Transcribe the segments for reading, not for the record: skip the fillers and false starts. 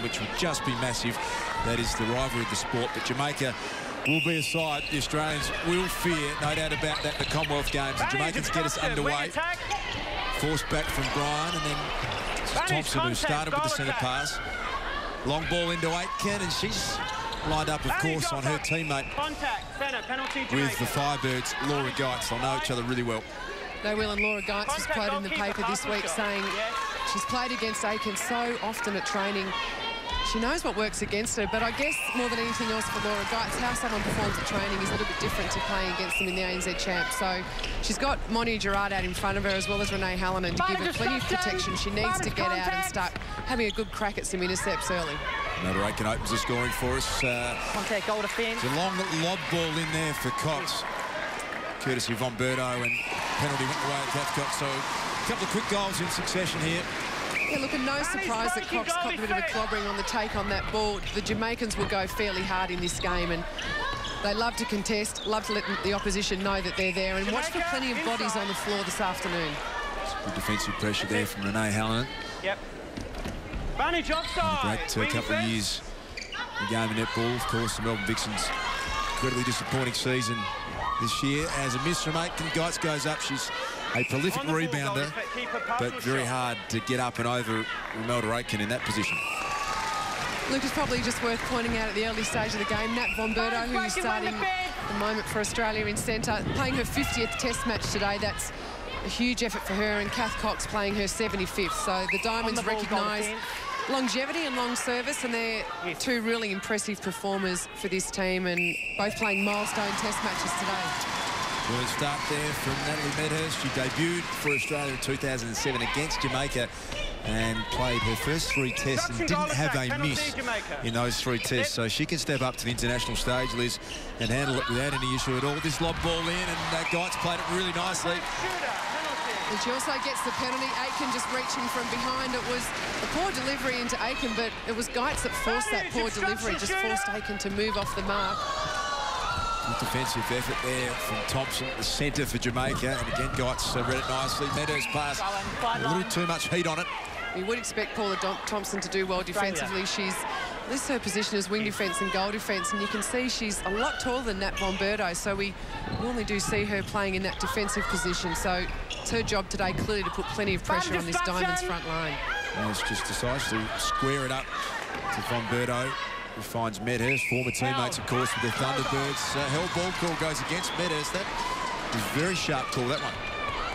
which would just be massive. That is the rivalry of the sport. But Jamaica will be a side the Australians will fear, no doubt about that, the Commonwealth Games. The Jamaicans get us underway. Forced back from Brian, and then this is Thompson, who started with the centre pass. Long ball into Aitken, and she's lined up, of course, on her teammate with the Firebirds, Laura Geitz. They'll know each other really well. They will, and Laura Geitz was quoted in the paper this week saying she's played against Aitken so often at training. She knows what works against her, but I guess more than anything else for Laura Geitz, how someone performs at training is a little bit different to playing against them in the ANZ Champs. So she's got Moni Gerard out in front of her, as well as Renee Hallinan, to give her plenty of protection. She needs to get out and start having a good crack at some intercepts early. Another Aitken opens the scoring for us. Contact goal defence. It's a long lob ball in there for Cox, courtesy of Von Berto, and penalty went away at Cathcart. So a couple of quick goals in succession here. Yeah, look, and no surprise that Cox copped a bit of a clobbering on the take on that ball. The Jamaicans will go fairly hard in this game, and they love to contest, love to let the opposition know that they're there, and watch for plenty of bodies on the floor this afternoon. Good defensive pressure there from Renee Hallinan. Yep. Advantage offside. Great couple of years in the game of netball. Of course, the Melbourne Vixens, incredibly disappointing season this year. As a miss from Aitken, Geitz goes up. She's a prolific rebounder, but very hard to get up and over Imelda Aitken in that position. Luke, it's probably just worth pointing out at the early stage of the game, Nat Von Berto, who is starting the moment for Australia in centre, playing her 50th Test match today. That's a huge effort for her, and Kath Cox playing her 75th. So the Diamonds recognise longevity and long service, and they're two really impressive performers for this team, and both playing milestone Test matches today. Good start there from Natalie Medhurst. She debuted for Australia in 2007 against Jamaica and played her first 3 tests and didn't have a miss in those 3 tests. So she can step up to the international stage, Liz, and handle it without any issue at all. This lob ball in, and Geitz played it really nicely. And she also gets the penalty. Aitken just reaching from behind. It was a poor delivery into Aitken, but it was Geitz that forced that poor delivery, just forced Aitken to move off the mark. Good defensive effort there from Thompson, the centre for Jamaica. And again, Geitz read it nicely. Meadows pass, a little too much heat on it. You would expect Paula Thompson to do well defensively. She's lists her position as wing defence and goal defence, and you can see she's a lot taller than Nat Von Berto, so we normally do see her playing in that defensive position. So it's her job today clearly to put plenty of pressure on this Diamonds front line. And it's just decides to square it up to Von Berto, who finds Medhurst, former teammates, of course, with the Thunderbirds. Held ball call goes against Medhurst. That was a very sharp call, that one.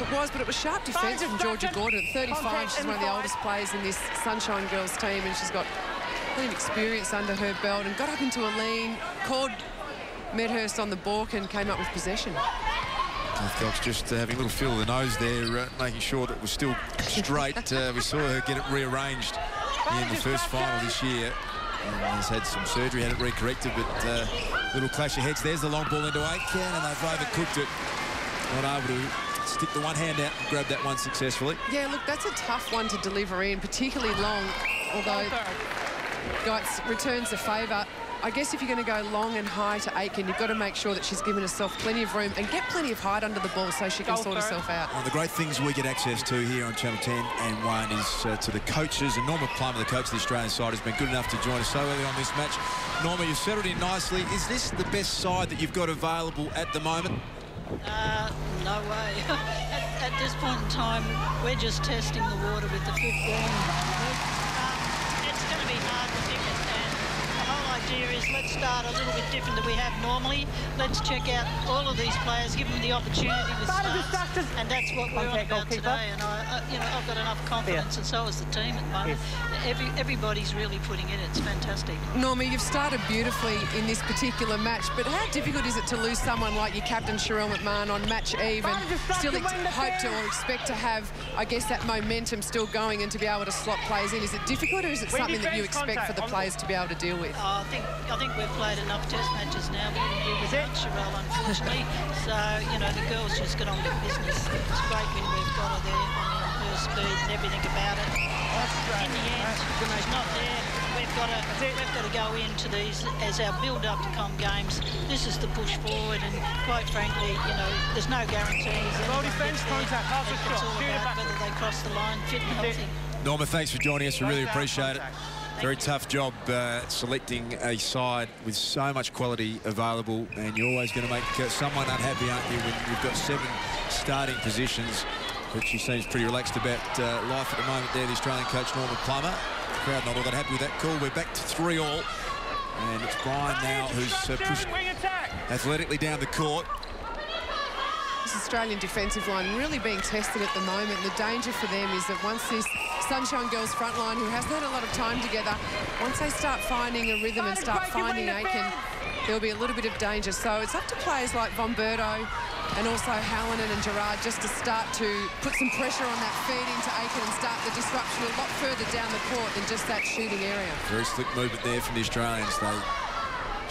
It was, but it was sharp defence from Georgia Gordon. At 35, she's one of the oldest players in this Sunshine Girls team, and she's got plenty of experience under her belt, and got up into a lean, called Medhurst on the balk and came up with possession. Cox just having a little feel of the nose there, making sure that it was still straight. We saw her get it rearranged in the first final this year. And has had some surgery, had it recorrected, but little clash of heads. There's the long ball into Aitken, and they've overcooked it. Not able to stick the one hand out and grab that one successfully. Yeah, look, that's a tough one to deliver in, particularly long, although Geitz returns the favour. I guess if you're going to go long and high to Aitken, you've got to make sure that she's given herself plenty of room and get plenty of height under the ball so she can sort herself out. One of the great things we get access to here on Channel 10 and 1 is to the coaches. And Norma Plummer, the coach of the Australian side, has been good enough to join us so early on this match. Norma, you've settled in nicely. Is this the best side that you've got available at the moment? No way. At this point in time, we're just testing the water with the 5th ball. It's going to be hard to pick it, and the whole idea is let's start a little bit different than we have normally. Let's check out all of these players, give them the opportunity with starts, and that's what we're on about today. And I've got enough confidence, and so has the team at the moment. Everybody's really putting in. It's fantastic. Norma, you've started beautifully in this particular match, but how difficult is it to lose someone like your captain, Sherelle McMahon, on match eve and still hope to or expect to have, I guess, that momentum still going and to be able to slot players in? Is it difficult, or is it something that you expect for the players to be able to deal with? I think we've played enough Test matches now. We didn't do without Sherelle, unfortunately. So, the girls just get on with business. It's great when we've got her there. Her speed and everything about it. In the end, she's not there. We've got to go into these as our build-up to come games. This is the push forward, and quite frankly, there's no guarantees. Well, defence contact, half a shot. It's all about whether they cross the line, fit and healthy. Norma, thanks for joining us. We really appreciate it. Very tough job selecting a side with so much quality available, and you're always going to make someone unhappy, aren't you, when you've got 7 starting positions. But she seems pretty relaxed about life at the moment there, the Australian coach Norman Plummer. The crowd not all that happy with that call. We're back to 3-all, and it's Brian now who's pushed athletically down the court. This Australian defensive line really being tested at the moment. The danger for them is that once this Sunshine Girls front line, who hasn't had a lot of time together, once they start finding a rhythm and start finding Aiken, there'll be a little bit of danger. So it's up to players like Von Berto and also Hallinan and Gerard just to start to put some pressure on that feed into Aiken and start the disruption a lot further down the court than just that shooting area. Very slick movement there from the Australians. They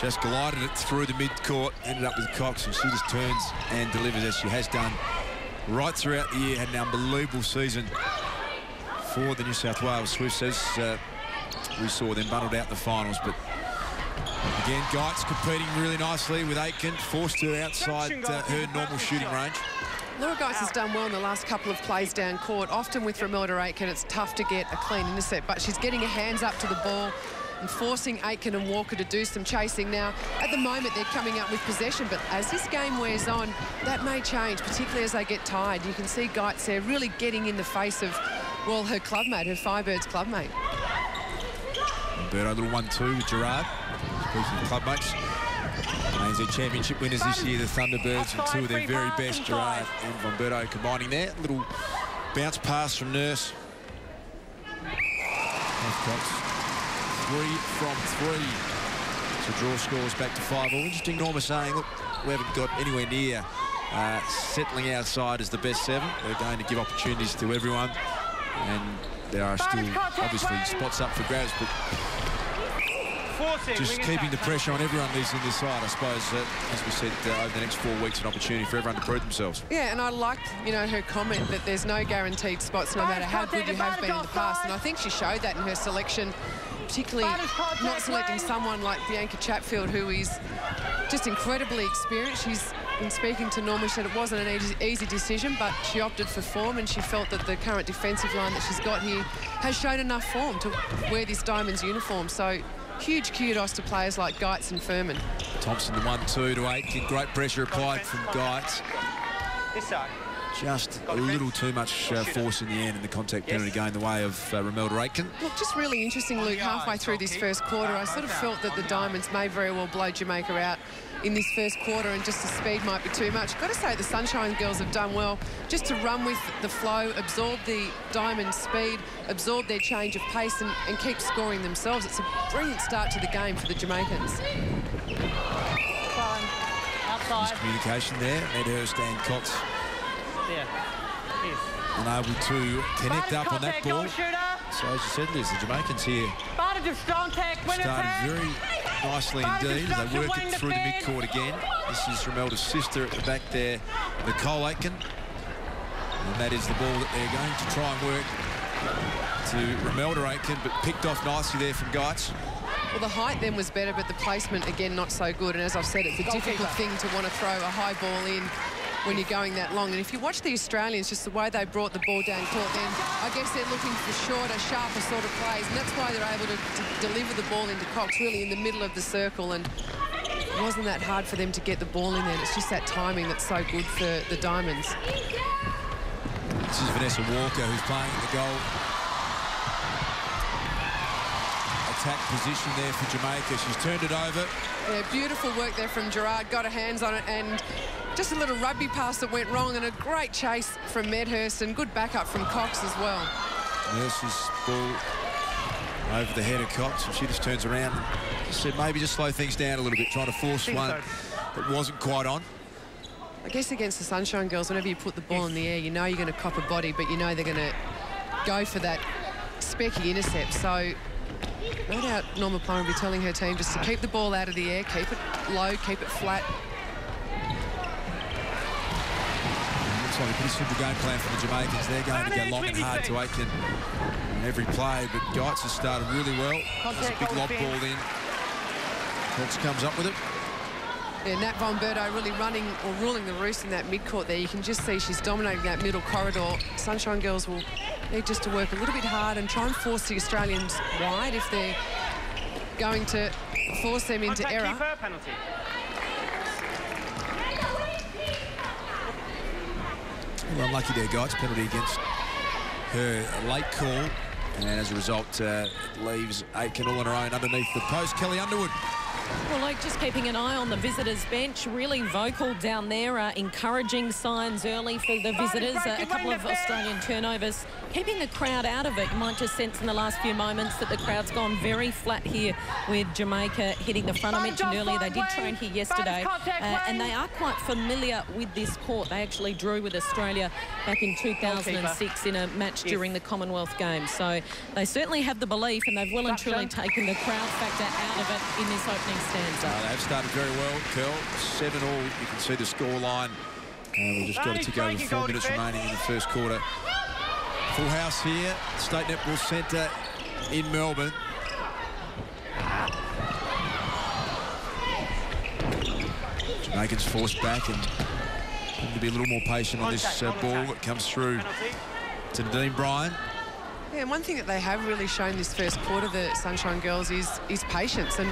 just glided it through the mid-court, ended up with Cox, and she just turns and delivers as she has done right throughout the year. Had an unbelievable season for the New South Wales Swifts, as we saw them bundled out in the finals. But again, Geitz competing really nicely with Aiken, forced her outside her normal shooting range. Laura Geitz has done well in the last couple of plays down court. Often with Romelda Aiken, it's tough to get a clean intercept, but she's getting her hands up to the ball and forcing Aiken and Walker to do some chasing. Now, at the moment, they're coming up with possession, but as this game wears on, that may change, particularly as they get tired. You can see Geitz there really getting in the face of, well, her clubmate, her Firebirds clubmate. Roberto, a little 1-2 with Gerard. Speaking of clubmates, ANZ Championship winners this year, the Thunderbirds, and 2 of their very best, Gerard and Von Berto combining there. Little bounce pass from Nurse. Cox. 3 from 3. So draw scores back to 5. Well, interesting, Norma saying, look, we haven't got anywhere near settling outside as the best 7. They're going to give opportunities to everyone, and there are still obviously spots up for grabs, but just keeping the pressure on everyone who's in this side, I suppose, as we said, over the next 4 weeks, an opportunity for everyone to prove themselves. Yeah, and I liked, you know, her comment that there's no guaranteed spots no matter how good you have been in the past, and I think she showed that in her selection, particularly not selecting someone like Bianca Chatfield, who is just incredibly experienced. She's been speaking to Norma, she said it wasn't an easy decision, but she opted for form, and she felt that the current defensive line that she's got here has shown enough form to wear this Diamonds uniform. So huge kudos to players like Geitz and Furman. Thompson, the 1-2 to Aiken. Great pressure applied from Geitz. This side. Just a little too much force in the end, and the contact penalty going the way of Romelda Aiken. Look, just really interesting, Luke, halfway through this first quarter, I sort of felt that the Diamonds may very well blow Jamaica out in this first quarter, and just the speed might be too much. Got to say the Sunshine Girls have done well just to run with the flow, absorb the Diamond speed, absorb their change of pace, and keep scoring themselves. It's a brilliant start to the game for the Jamaicans. Outside. Communication there. Medhurst and Cox Yeah. unable to connect up on that ball. So as you said, Liz, the Jamaicans here started very nicely indeed as they work it through the midcourt again. This is Romelda's sister at the back there, Nicole Aiken. And that is the ball that they're going to try and work to Romelda Aiken, but picked off nicely there from Geitz. Well, the height then was better, but the placement, again, not so good. And as I've said, it's a difficult thing to want to throw a high ball in when you're going that long. And if you watch the Australians, just the way they brought the ball down court, then I guess they're looking for shorter, sharper sort of plays. And that's why they're able to deliver the ball into Cox, really in the middle of the circle. And it wasn't that hard for them to get the ball in there. It's just that timing that's so good for the Diamonds. This is Vanessa Walker, who's playing the goal attack position there for Jamaica. She's turned it over. Yeah, beautiful work there from Gerard. Got her hands on it, and just a little rugby pass that went wrong, and a great chase from Medhurst, and good backup from Cox as well. Nurse's ball over the head of Cox, and she just turns around and said maybe just slow things down a little bit, trying to force one that wasn't quite on. I guess against the Sunshine Girls, whenever you put the ball in the air, you know you're going to cop a body, but you know they're going to go for that specky intercept. So no doubt Norma Plummer will be telling her team just to keep the ball out of the air, keep it low, keep it flat. Looks like a pretty simple game plan for the Jamaicans. They're going to go long and hard to Aiken in every play, but Geitz has started really well. There's a big lob ball in. Cox comes up with it. Yeah, Nat Von Berto really running or ruling the roost in that mid-court there. You can just see she's dominating that middle corridor. Sunshine Girls will need just to work a little bit hard and try and force the Australians wide if they're going to force them into error. Penalty. Well, unlucky there, guys. Penalty against her late call. And as a result, it leaves Aitken all on her own underneath the post. Kelly Underwood. Well, Luke, just keeping an eye on the visitors' bench, really vocal down there, encouraging signs early for the visitors. A couple of Australian turnovers, keeping the crowd out of it. You might just sense in the last few moments that the crowd's gone very flat here with Jamaica hitting the front. I mentioned earlier they did train here yesterday, and they are quite familiar with this court. They actually drew with Australia back in 2006 in a match during the Commonwealth Games. So they certainly have the belief, and they've well and truly taken the crowd factor out of it in this opening stanza. They have started very well, Curl. 7-all. You can see the score line. We've just got to tick over 4 minutes remaining in the first quarter. Full house here, State Netball Centre in Melbourne. Jamaicans forced back and need to be a little more patient on this ball that comes through to Nadine Bryan. Yeah, and one thing that they have really shown this first quarter, the Sunshine Girls, is patience. And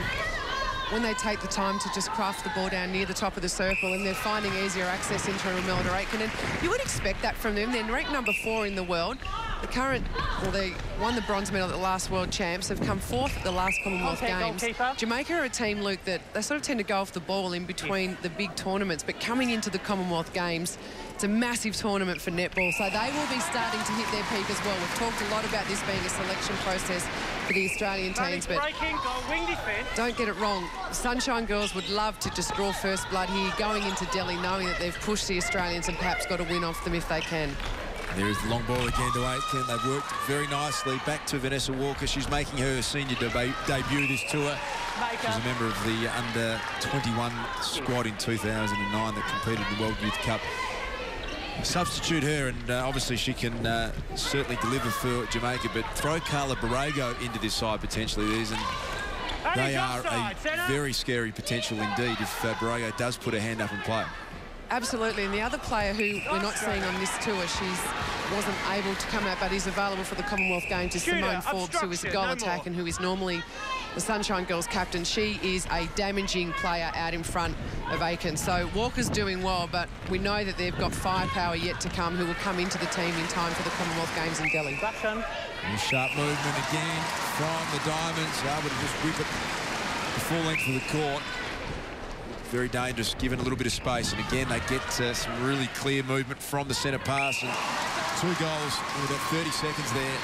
when they take the time to just craft the ball down near the top of the circle and they're finding easier access into Imelda Aitken, and you would expect that from them. They're ranked number 4 in the world. The current, well, they won the bronze medal at the last World Champs. They've come 4th at the last Commonwealth Games. Jamaica are a team, Luke, that they sort of tend to go off the ball in between the big tournaments, but coming into the Commonwealth Games, it's a massive tournament for netball, so they will be starting to hit their peak as well. We've talked a lot about this being a selection process for the Australian teams, but don't get it wrong. Sunshine Girls would love to just draw first blood here, going into Delhi, knowing that they've pushed the Australians and perhaps got a win off them if they can. There is the long ball again to Aitken. They've worked very nicely. Back to Vanessa Walker. She's making her senior debut this tour. She's a member of the under-21 squad in 2009 that competed in the World Youth Cup. Substitute her, and obviously she can certainly deliver for Jamaica, but throw Carla Borrego into this side potentially. They are a very scary potential indeed if Borrego does put her hand up and play. Absolutely, and the other player who we're not seeing on this tour, she wasn't able to come out, but is available for the Commonwealth Games, is Simone Forbes, who is a goal attack and who is normally the Sunshine Girls captain. She is a damaging player out in front of Aitken. So Walker's doing well, but we know that they've got firepower yet to come who will come into the team in time for the Commonwealth Games in Delhi. And sharp movement again from the Diamonds, able to just whip it the full length of the court. Very dangerous, given a little bit of space, and again they get some really clear movement from the centre pass, and 2 goals in about 30 seconds there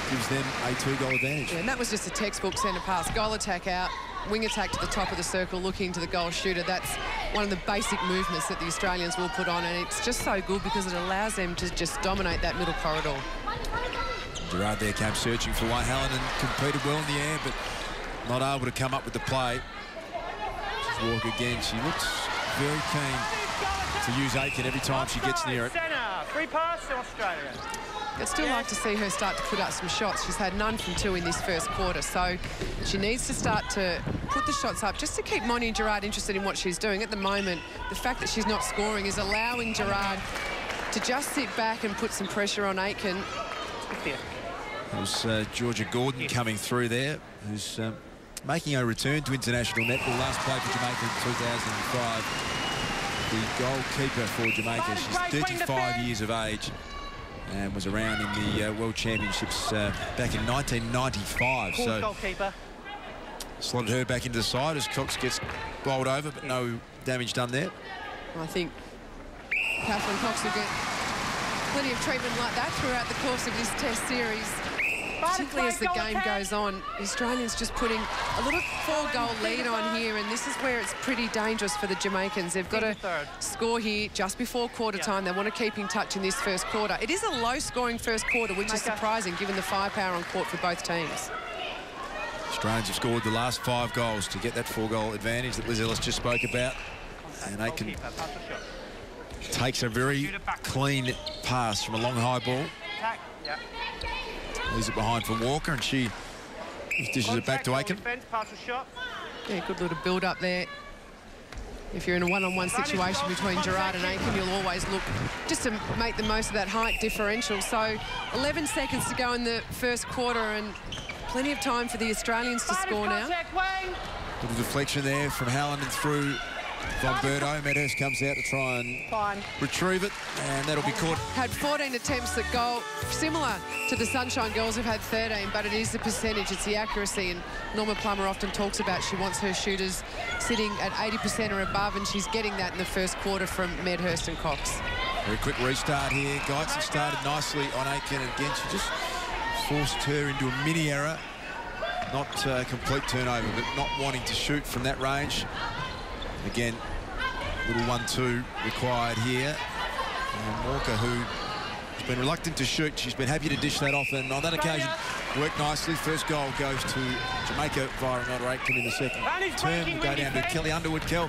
gives them a 2-goal advantage. Yeah, and that was just a textbook centre pass. Goal attack out, wing attack to the top of the circle, looking to the goal shooter. That's one of the basic movements that the Australians will put on, and it's just so good because it allows them to just dominate that middle corridor. Gerard there came searching for one. Hallinan competed well in the air, but not able to come up with the play. Walker again, she looks very keen to use Aitken every time she gets near it. Free pass to Australia. I'd still like to see her start to put up some shots. She's had none from 2 in this first quarter, so she needs to start to put the shots up just to keep Moni Gerard interested in what she's doing. At the moment, the fact that she's not scoring is allowing Gerard to just sit back and put some pressure on Aitken. It was Georgia Gordon coming through there, who's making a return to international netball. Last played for Jamaica in 2005. The goalkeeper for Jamaica. She's 35 years of age and was around in the World Championships back in 1995. So goalkeeper. Slotted her back into the side as Cox gets bowled over, but no damage done there. I think Catherine Cox will get plenty of treatment like that throughout the course of this Test series. Particularly as the game goes on, the Australians just putting a little 4-goal lead on here, and this is where it's pretty dangerous for the Jamaicans. They've got to score here just before quarter time. They want to keep in touch in this first quarter. It is a low-scoring first quarter, which is surprising given the firepower on court for both teams. Australians have scored the last 5 goals to get that 4-goal advantage that Liz Ellis just spoke about. And Aitken takes a very clean pass from a long high ball. Leaves it behind for Walker, and she dishes it back to Aitken. Yeah, good little build up there. If you're in a one-on-one situation between Gerard and Aiken, you'll always look just to make the most of that height differential. So 11 seconds to go in the first quarter and plenty of time for the Australians to score now. Little deflection there from Hallen and through Von Berto. Medhurst comes out to try and retrieve it, and that'll be caught. Had 14 attempts at goal, similar to the Sunshine Girls who've had 13, but it is the percentage, it's the accuracy, and Norma Plummer often talks about she wants her shooters sitting at 80% or above, and she's getting that in the first quarter from Medhurst and Cox. Very quick restart here. Geitz started nicely on Aiken, and again she just forced her into a mini error. Not a complete turnover, but not wanting to shoot from that range. Again, little 1-2 required here. And Walker, who has been reluctant to shoot, she's been happy to dish that off, and on that occasion worked nicely. First goal goes to Jamaica via Imelda Aiken in the second term. We'll go down to Kelly Underwood. Kel,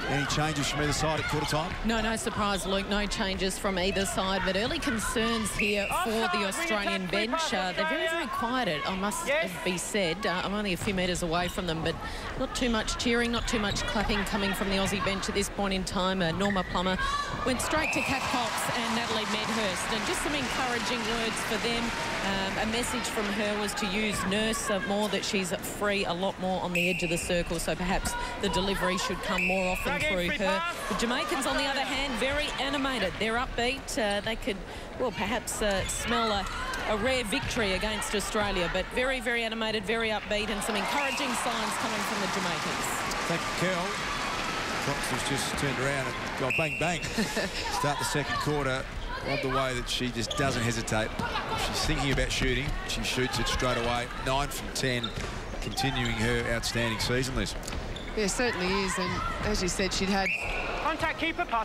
any changes from either side at quarter time? No surprise, Luke. No changes from either side, but early concerns here for the Australian bench. They're very, very quiet, I must be said. I'm only a few metres away from them, but not too much cheering, not too much clapping coming from the Aussie bench at this point in time. Norma Plummer went straight to Kat Cox and Natalie Medhurst, and just some encouraging words for them. A message from her was to use Nurse more, that she's free a lot more on the edge of the circle, so perhaps the delivery should come more often through her. The Jamaicans, on the other hand, very animated. They're upbeat. They could, well, perhaps smell a rare victory against Australia, but very, very animated, very upbeat, and some encouraging signs coming from the Jamaicans. Thank you, Kel. Cox has just turned around and got bang, bang. Start the second quarter. Love the way that she just doesn't hesitate. She's thinking about shooting. She shoots it straight away. 9 from 10, continuing her outstanding season, Liz. Yeah, certainly is. And as you said, she'd had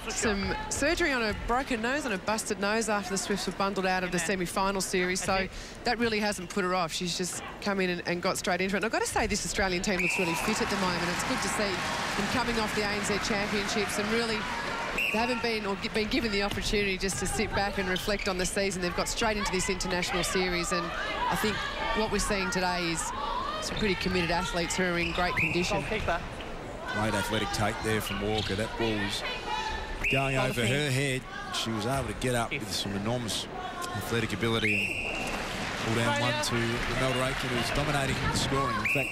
some surgery on a broken nose, on a busted nose, after the Swifts were bundled out of the semi-final series. So that really hasn't put her off. She's just come in and got straight into it. And I've got to say, this Australian team looks really fit at the moment. It's good to see them coming off the ANZ Championships and really they haven't been or been given the opportunity just to sit back and reflect on the season. They've got straight into this international series, and I think what we're seeing today is some pretty committed athletes who are in great condition. Great athletic take there from Walker. That ball was going over her head. She was able to get up with some enormous athletic ability and pull down one to Imelda Aiken, who's dominating the scoring. In fact,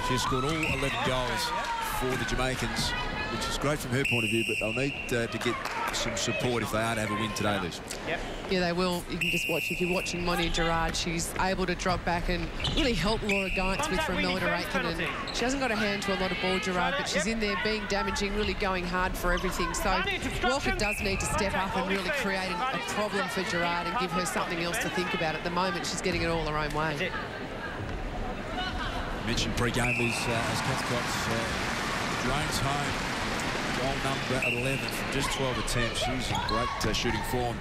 she has scored all 11 goals for the Jamaicans, which is great from her point of view, but they'll need to get some support if they are to have a win today, Liz. Yeah, they will. You can just watch, if you're watching Monia Gerard, she's able to drop back and really help Laura Geitz with Imelda Aiken. And she hasn't got a hand to a lot of ball, Gerard, but she's in there being damaging, really going hard for everything. So Walker does need to step up and really create a problem for Gerard and give her something else to think about. At the moment, she's getting it all her own way. Mentioned pre-game is as Cathcott's drones home. Goal number 11 from just 12 attempts. She's in great shooting form.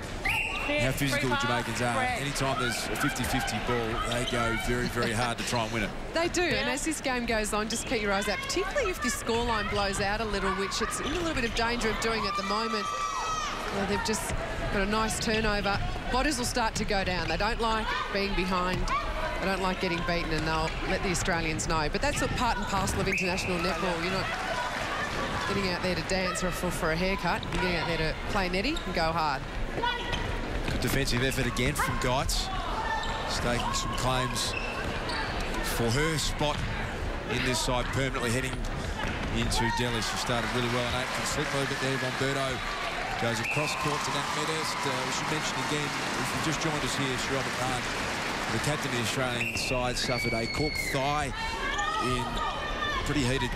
How physical the Jamaicans are. Anytime there's a 50-50 ball, they go very, very hard to try and win it. They do, and as this game goes on, just keep your eyes out, particularly if this scoreline blows out a little, which it's in a little bit of danger of doing at the moment. Well, they've just got a nice turnover. Bodies will start to go down. They don't like being behind. They don't like getting beaten, and they'll let the Australians know. But that's a part and parcel of international netball. You're not getting out there to dance or for a haircut. You're getting out there to play netty and go hard. Good defensive effort again from Geitz, staking some claims for her spot in this side, permanently heading into Delhi. She started really well on 8. Slick movement there. Von Berto goes across court to Nat Medhurst. We should mention again, if you just joined us here, Cheryl McMahon, the captain of the Australian side, suffered a cork thigh in pretty heated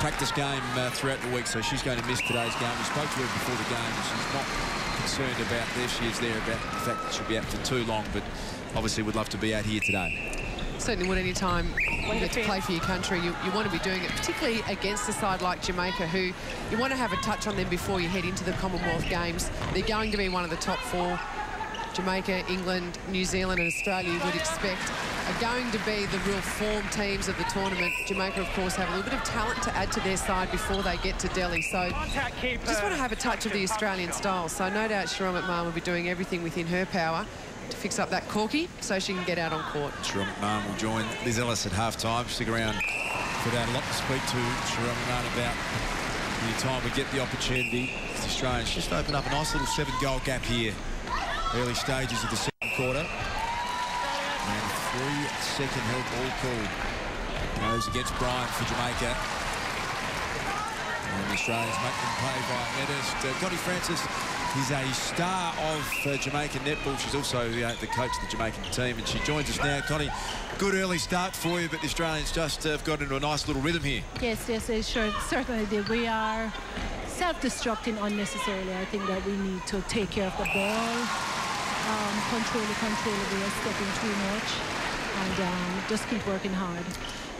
practice game throughout the week, so she's going to miss today's game. We spoke to her before the game, and she's not concerned about, there she is there, about the fact that she'll be out for too long, but obviously would love to be out here today. Certainly would. Any time you get to play for your country, you want to be doing it, particularly against a side like Jamaica, who you want to have a touch on them before you head into the Commonwealth Games. They're going to be one of the top 4. Jamaica, England, New Zealand and Australia, you would expect, are going to be the real form teams of the tournament. Jamaica, of course, have a little bit of talent to add to their side before they get to Delhi. So just want to have a touch of the Australian style. So no doubt Cheryl McMahon will be doing everything within her power to fix up that corky so she can get out on court. Cheryl McMahon will join Liz Ellis at half-time. Stick around for that. A lot to speak to Cheryl McMahon about Anytime we get the opportunity, the Australians just open up a nice little 7-goal gap here. Early stages of the second quarter. And 3-second held ball call. Goes against Bryant for Jamaica. And the Australians make them play by Medhurst. Connie Francis is a star of Jamaican netball. She's also the coach of the Jamaican team, and she joins us now. Connie, good early start for you, but the Australians just have got into a nice little rhythm here. Yes, they certainly did. We are self-destructing unnecessarily. I think that we need to take care of the ball, control it. We are stepping too much, and just keep working hard.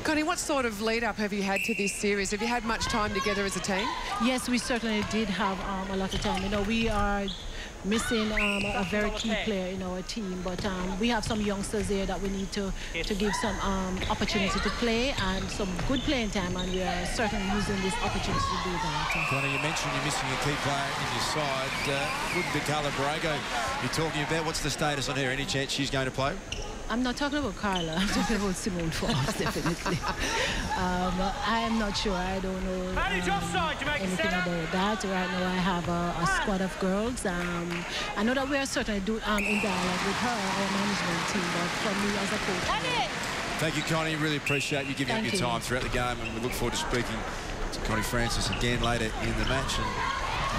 Connie, what sort of lead-up have you had to this series? Have you had much time together as a team? Yes, we certainly did have a lot of time. You know, we are missing a very key player in our team, but we have some youngsters there that we need to give some opportunity to play and some good playing time, and we are certainly using this opportunity to do that. Connie, you mentioned you're missing a key player in your side. Wouldn't be Carla Borrego you're talking about? What's the status on her? Any chance she's going to play? I'm not talking about Carla. I'm talking about Simone Forbes, definitely. I'm not sure. I don't know anything about that. Right now, I have a squad of girls. I know that we are certainly in dialogue with her, our management team, but for me as a coach. Thank you, Connie. Really appreciate you giving up your time throughout the game, and we look forward to speaking to Connie Francis again later in the match. And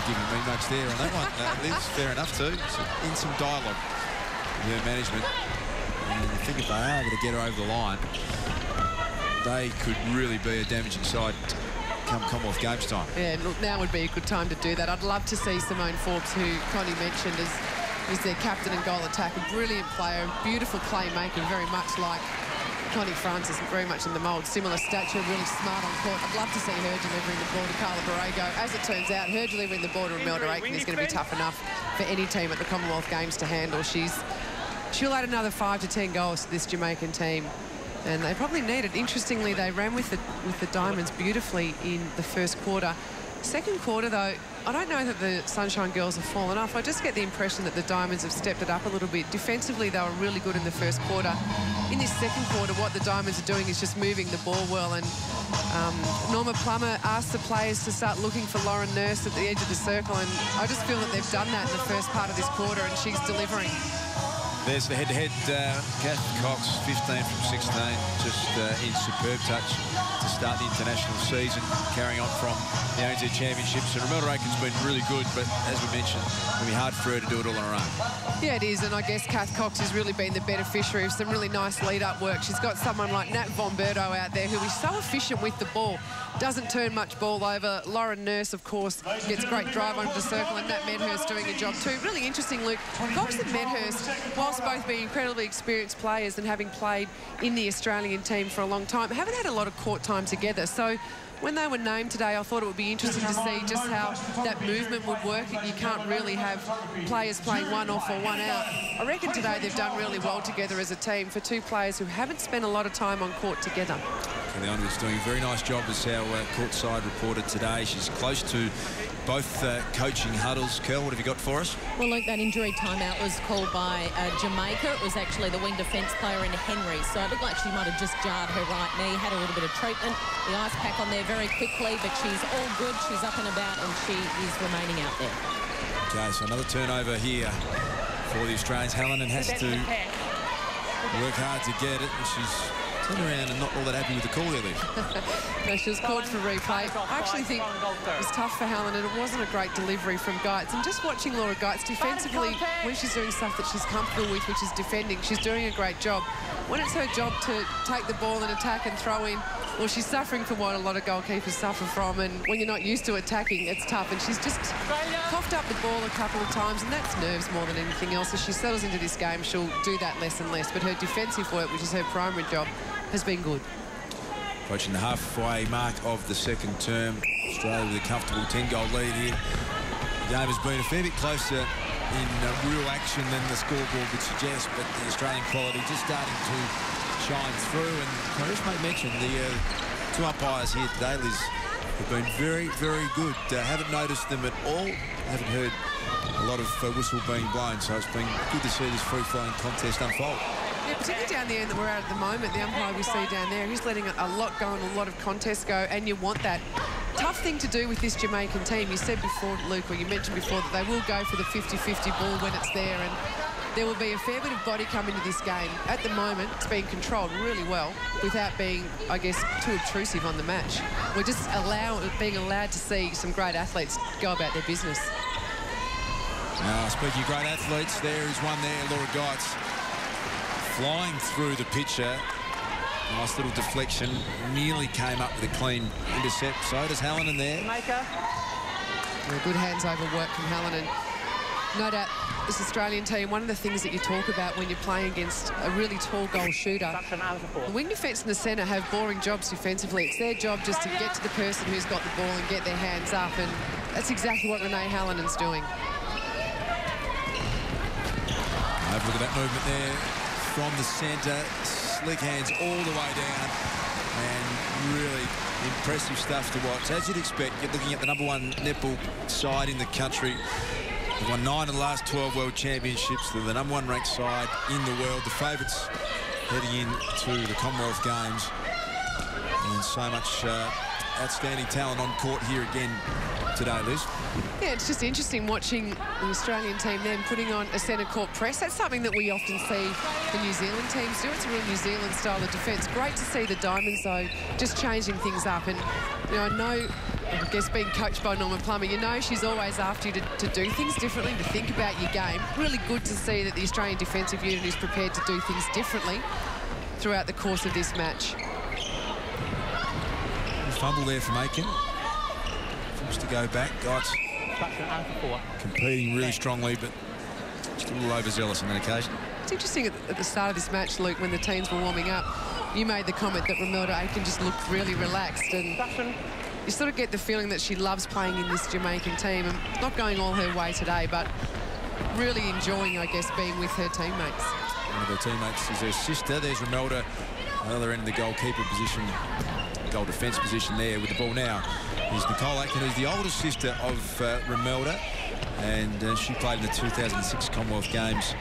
giving me much there on that one. Liz, fair enough too. So in some dialogue with her management. And I think if they are able to get her over the line, they could really be a damaging side come Commonwealth Games time. Yeah, look, now would be a good time to do that. I'd love to see Simone Forbes, who Connie mentioned is their captain and goal attack, a brilliant player, a beautiful playmaker, very much like Connie Francis, very much in the mould. Similar stature, really smart on court. I'd love to see her delivering the ball to Carla Borrego. As it turns out, her delivering the ball to Imelda Aiken is going to be tough enough for any team at the Commonwealth Games to handle. She'll add another 5 to 10 goals to this Jamaican team, and they probably need it. Interestingly, they ran with the Diamonds beautifully in the first quarter. Second quarter, though, I don't know that the Sunshine Girls have fallen off. I just get the impression that the Diamonds have stepped it up a little bit. Defensively, they were really good in the first quarter. In this second quarter, what the Diamonds are doing is just moving the ball well, and Norma Plummer asked the players to start looking for Lauren Nurse at the edge of the circle, and I just feel that they've done that in the first part of this quarter, and she's delivering. There's the head-to-head. Kath Cox, 15 from 16, just in superb touch to start the international season, carrying on from the ANZ Championships. And Imelda Aiken's been really good, but as we mentioned, it'll be hard for her to do it all on her own. Yeah, it is, and I guess Kath Cox has really been the beneficiary of some really nice lead-up work. She's got someone like Nat Von Berto out there who is so efficient with the ball, doesn't turn much ball over. Lauren Nurse, of course, gets great drive onto the circle, and Nat Medhurst doing a job too. Really interesting, Luke. Cox and Medhurst, whilst both being incredibly experienced players and having played in the Australian team for a long time, haven't had a lot of court time together. So when they were named today, I thought it would be interesting to see just how that movement would work. You can't really have players playing one off or one out. I reckon today they've done really well together as a team for two players who haven't spent a lot of time on court together. Leon was doing a very nice job as our courtside reporter today. She's close to both coaching huddles. Curl, what have you got for us? Well, look, that injury timeout was called by Jamaica. It was actually the wing defence player in Henry, so it looked like she might have just jarred her right knee, had a little bit of treatment. The ice pack on there very quickly, but she's all good. She's up and about, and she is remaining out there. Okay, so another turnover here for the Australians. Hallinan has to work hard to get it, and she's turned around and not all that happy with the call there. No, she was called for replay. I actually think it was tough for Hallinan. It wasn't a great delivery from Geitz. And just watching Laura Geitz defensively, when she's doing stuff that she's comfortable with, which is defending, she's doing a great job. When it's her job to take the ball and attack and throw in, well, she's suffering from what a lot of goalkeepers suffer from, and when you're not used to attacking, it's tough. And she's just coughed up the ball a couple of times, and that's nerves more than anything else. As she settles into this game, she'll do that less and less. But her defensive work, which is her primary job, has been good. Approaching the halfway mark of the second term. Australia with a comfortable 10-goal lead here. The game has been a fair bit closer in real action than the scoreboard would suggest, but the Australian quality just starting to shine through. And I just make mention, the two umpires here today, Liz, have been very, very good. Haven't noticed them at all. Haven't heard a lot of whistle being blown, so it's been good to see this free-flowing contest unfold. Yeah, particularly down the end that we're at the moment, the umpire we see down there, he's letting a lot go and a lot of contests go, and you want that tough thing to do with this Jamaican team. You said before, Luke, or you mentioned before, that they will go for the 50-50 ball when it's there, and there will be a fair bit of body coming to this game. At the moment, it's being controlled really well without being, I guess, too obtrusive on the match. We're just being allowed to see some great athletes go about their business. Speaking of great athletes, there is one there, Laura Geitz, flying through the pitcher. Nice little deflection, nearly came up with a clean intercept. So does Hallinan there. Good hands-over work from Hallinan. No doubt, this Australian team, one of the things that you talk about when you're playing against a really tall goal shooter, the wing defence and the centre have boring jobs defensively. It's their job just to get to the person who's got the ball and get their hands up, and that's exactly what Renee Hallinan's doing. Have a look at that movement there from the centre. Slick hands all the way down, and really impressive stuff to watch. As you'd expect, you're looking at the #1 netball side in the country. They've won 9 of the last 12 World Championships. They're the #1 ranked side in the world. The favourites heading into the Commonwealth Games. And so much outstanding talent on court here again today, Liz. Yeah, it's just interesting watching the Australian team then putting on a centre court press. That's something that we often see the New Zealand teams do. It's a real New Zealand style of defence. Great to see the Diamonds, though, just changing things up. And, you know, I guess being coached by Norman Plummer, you know she's always after you to do things differently, to think about your game. Really good to see that the Australian defensive unit is prepared to do things differently throughout the course of this match. Fumble there from Aiken. Forced to go back. Geitz competing really strongly, but just a little overzealous on that occasion. It's interesting at the start of this match, Luke, when the teams were warming up, you made the comment that Romelda Aiken just looked really relaxed, and you sort of get the feeling that she loves playing in this Jamaican team, and not going all her way today, but really enjoying, I guess, being with her teammates. One of her teammates is her sister. There's Romelda, other end of the goalkeeper position, goal defence position there with the ball now. Here's Nicole Aiken, who's the older sister of Romelda, and she played in the 2006 Commonwealth Games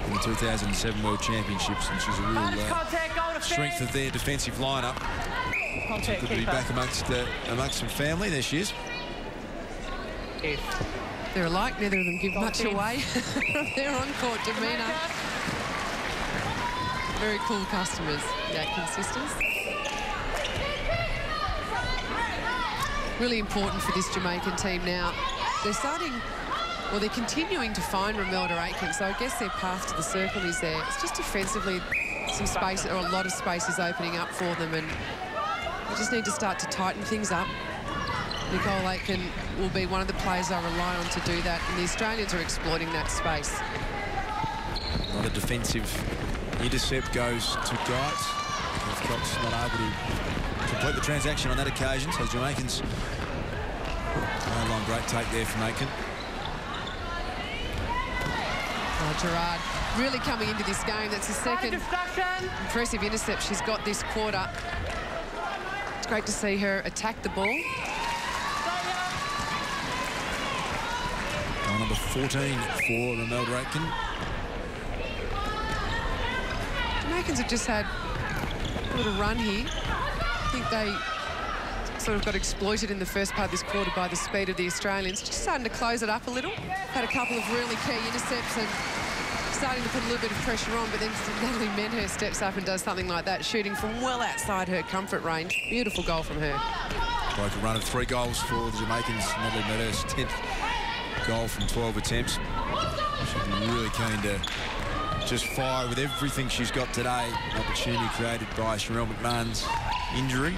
and the 2007 World Championships, and she's a real strength of their defensive lineup. Good to be back amongst some family. There she is. They're alike, neither of them give much away from their on-court demeanour. Very cool customers, the Atkins sisters. Really important for this Jamaican team now. They're continuing to find Romelda Aiken, so I guess their path to the circle is there. It's just defensively some space, or a lot of space is opening up for them, and they just need to start to tighten things up. Nicole Aiken will be one of the players I rely on to do that, and the Australians are exploiting that space. Another defensive intercept goes to Geitz. Cox not able to complete the transaction on that occasion, so Jamaicans long great take there from Aiken. Oh, Gerard really coming into this game. That's the second impressive intercept she's got this quarter. It's great to see her attack the ball. Goal number 14 for Romelda Aiken. Jamaicans have just had a little run here. I think they sort of got exploited in the first part of this quarter by the speed of the Australians. Just starting to close it up a little. Had a couple of really key intercepts and starting to put a little bit of pressure on, but then Natalie Menher steps up and does something like that, shooting from well outside her comfort range. Beautiful goal from her. Broke a run of 3 goals for the Jamaicans. Natalie Menher's 10th goal from 12 attempts. She'll be really keen to just fire with everything she's got today. An opportunity created by Sherelle McMahon's injury.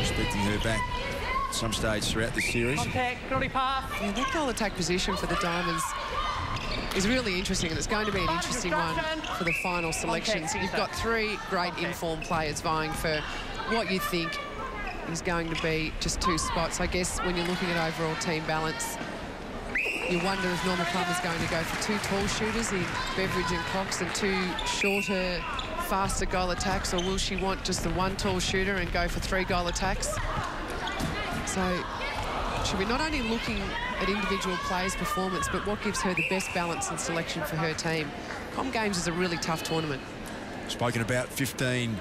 Expecting her back at some stage throughout the series. Contact, penalty pass. Yeah, that goal attack position for the Diamonds is really interesting, and it's going to be an interesting one for the final selections. You've got 3 great informed players vying for what you think is going to be just 2 spots. I guess when you're looking at overall team balance, you wonder if Norma Plummer's going to go for 2 tall shooters in Beveridge and Cox and 2 shorter, faster goal attacks, or will she want just the 1 tall shooter and go for 3 goal attacks? So she'll be not only looking at individual players' performance, but what gives her the best balance and selection for her team. Com Games is a really tough tournament. Spoken about 15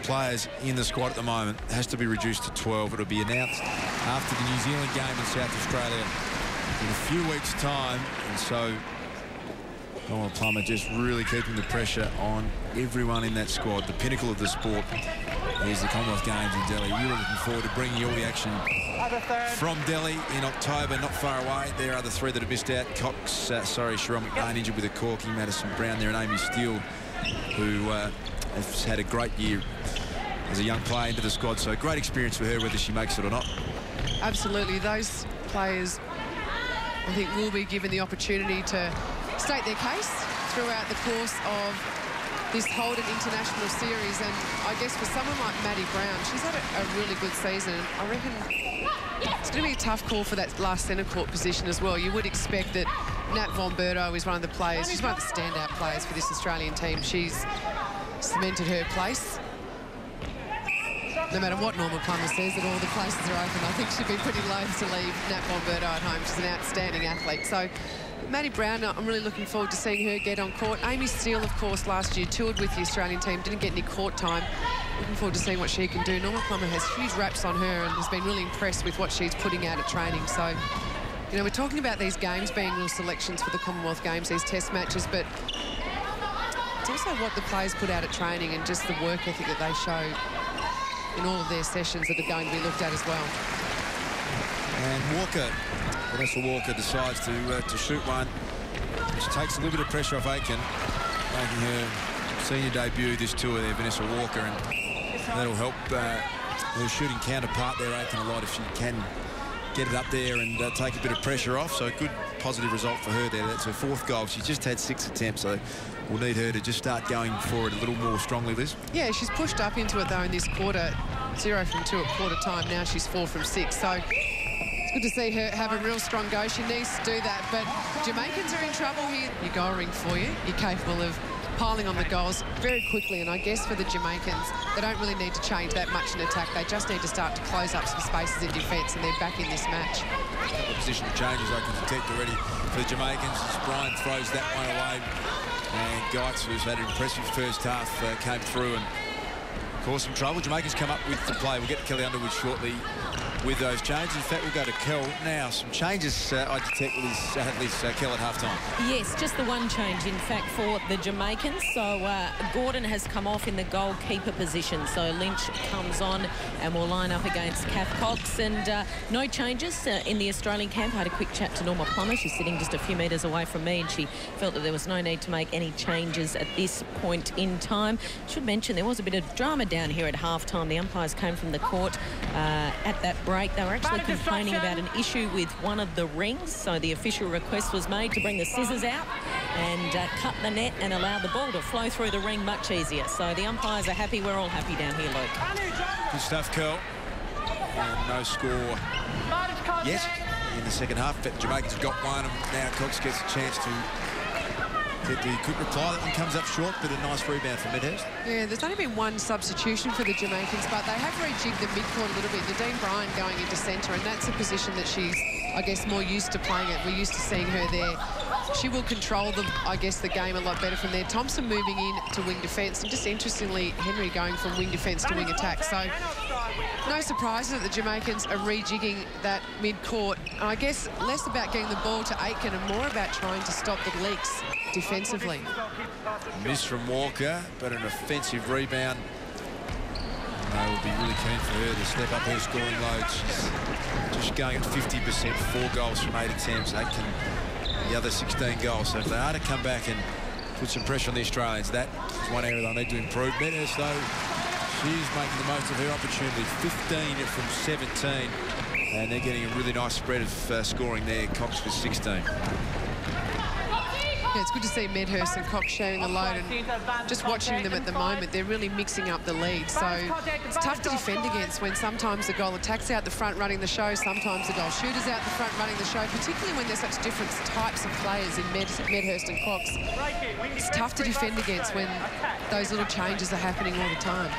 players in the squad at the moment has to be reduced to 12. It'll be announced after the New Zealand game in South Australia in a few weeks' time. And so Norma Plummer just really keeping the pressure on everyone in that squad. The pinnacle of the sport is the Commonwealth Games in Delhi. Really looking forward to bringing you all the action from Delhi in October, not far away. There are the three that have missed out. Cox, Cheryl McMahon injured with a corking, Madison Brown there, and Amy Steele, who has had a great year as a young player into the squad. So great experience for her, whether she makes it or not. Absolutely. Those players, I think, will be given the opportunity to state their case throughout the course of this Holden International Series. And I guess for someone like Maddie Brown, she's had a really good season. I reckon it's going to be a tough call for that last centre court position as well. You would expect that Nat Von Berto is one of the players. She's one of the standout players for this Australian team. She's cemented her place. No matter what Norma Plummer says, that all the places are open, I think she'd be pretty loath to leave Nat Von Berto at home. She's an outstanding athlete. So Maddie Brown, I'm really looking forward to seeing her get on court. Amy Steele, of course, last year toured with the Australian team, didn't get any court time. Looking forward to seeing what she can do. Norma Plummer has huge raps on her and has been really impressed with what she's putting out at training. So, you know, we're talking about these games being real selections for the Commonwealth Games, these test matches, but it's also what the players put out at training and just the work ethic that they show in all of their sessions that are going to be looked at as well. And Walker, Vanessa Walker, decides to shoot one, which takes a little bit of pressure off Aiken, making her senior debut this tour there, Vanessa Walker, and that'll help her shooting counterpart there, Aiken, a lot if she can get it up there and take a bit of pressure off. So a good positive result for her there. That's her fourth goal. She's just had 6 attempts, so we'll need her to just start going forward a little more strongly, Liz. Yeah, she's pushed up into it though in this quarter. 0 from 2 at quarter time. Now she's 4 from 6. So it's good to see her have a real strong go. She needs to do that. But Jamaicans are in trouble here. Your goal ring for you. You're capable of piling on the goals very quickly. And I guess for the Jamaicans, they don't really need to change that much in attack. They just need to start to close up some spaces in defence, and they're back in this match. The positional changes I can detect already for the Jamaicans. As Brian throws that one away, and Geitz, who's had an impressive first half, came through and caused some trouble. Jamaicans come up with the play. We'll get to Kelly Underwood shortly with those changes. In fact, we'll go to Kel now. Some changes I detect at least Kel at half-time. Yes, just the one change, in fact, for the Jamaicans. So Gordon has come off in the goalkeeper position. So Lynch comes on and will line up against Kath Cox. And no changes in the Australian camp. I had a quick chat to Norma Plummer. She's sitting just a few metres away from me, and she felt that there was no need to make any changes at this point in time. Should mention there was a bit of drama down here at half-time. The umpires came from the court at that break. They were actually complaining about an issue with one of the rings, so the official request was made to bring the scissors out and cut the net and allow the ball to flow through the ring much easier. So the umpires are happy. We're all happy down here, Luke. Good stuff, Curl. And no score yet in the second half. But Jamaicans have got one, and now Cox gets a chance to get the quick reply. That one comes up short, but a nice rebound from Medhurst. Yeah, there's only been one substitution for the Jamaicans, but they have rejigged the midcourt a little bit. Nadine Bryan going into centre, and that's a position that she's, I guess, more used to playing at. We're used to seeing her there. She will control the game a lot better from there. Thompson moving in to wing defence, and just interestingly, Henry going from wing defence to wing attack. So no surprise that the Jamaicans are rejigging that mid-court. I guess less about getting the ball to Aitken and more about trying to stop the leaks defensively. Miss from Walker, but an offensive rebound. They will be really keen for her to step up her scoring load. She's just going at 50%, 4 goals from 8 attempts. Aitken, the other 16 goals. So if they are to come back and put some pressure on the Australians, that is one area they'll need to improve. Medhurst, though, she's making the most of her opportunity. 15 from 17. And they're getting a really nice spread of scoring there. Cox with 16. Yeah, it's good to see Medhurst and Cox sharing the load, and just watching them at the moment, they're really mixing up the lead. So it's tough to defend against when sometimes the goal attack's out the front running the show, sometimes the goal shooter's out the front running the show, particularly when there's such different types of players in Medhurst and Cox. It's tough to defend against when those little changes are happening all the time.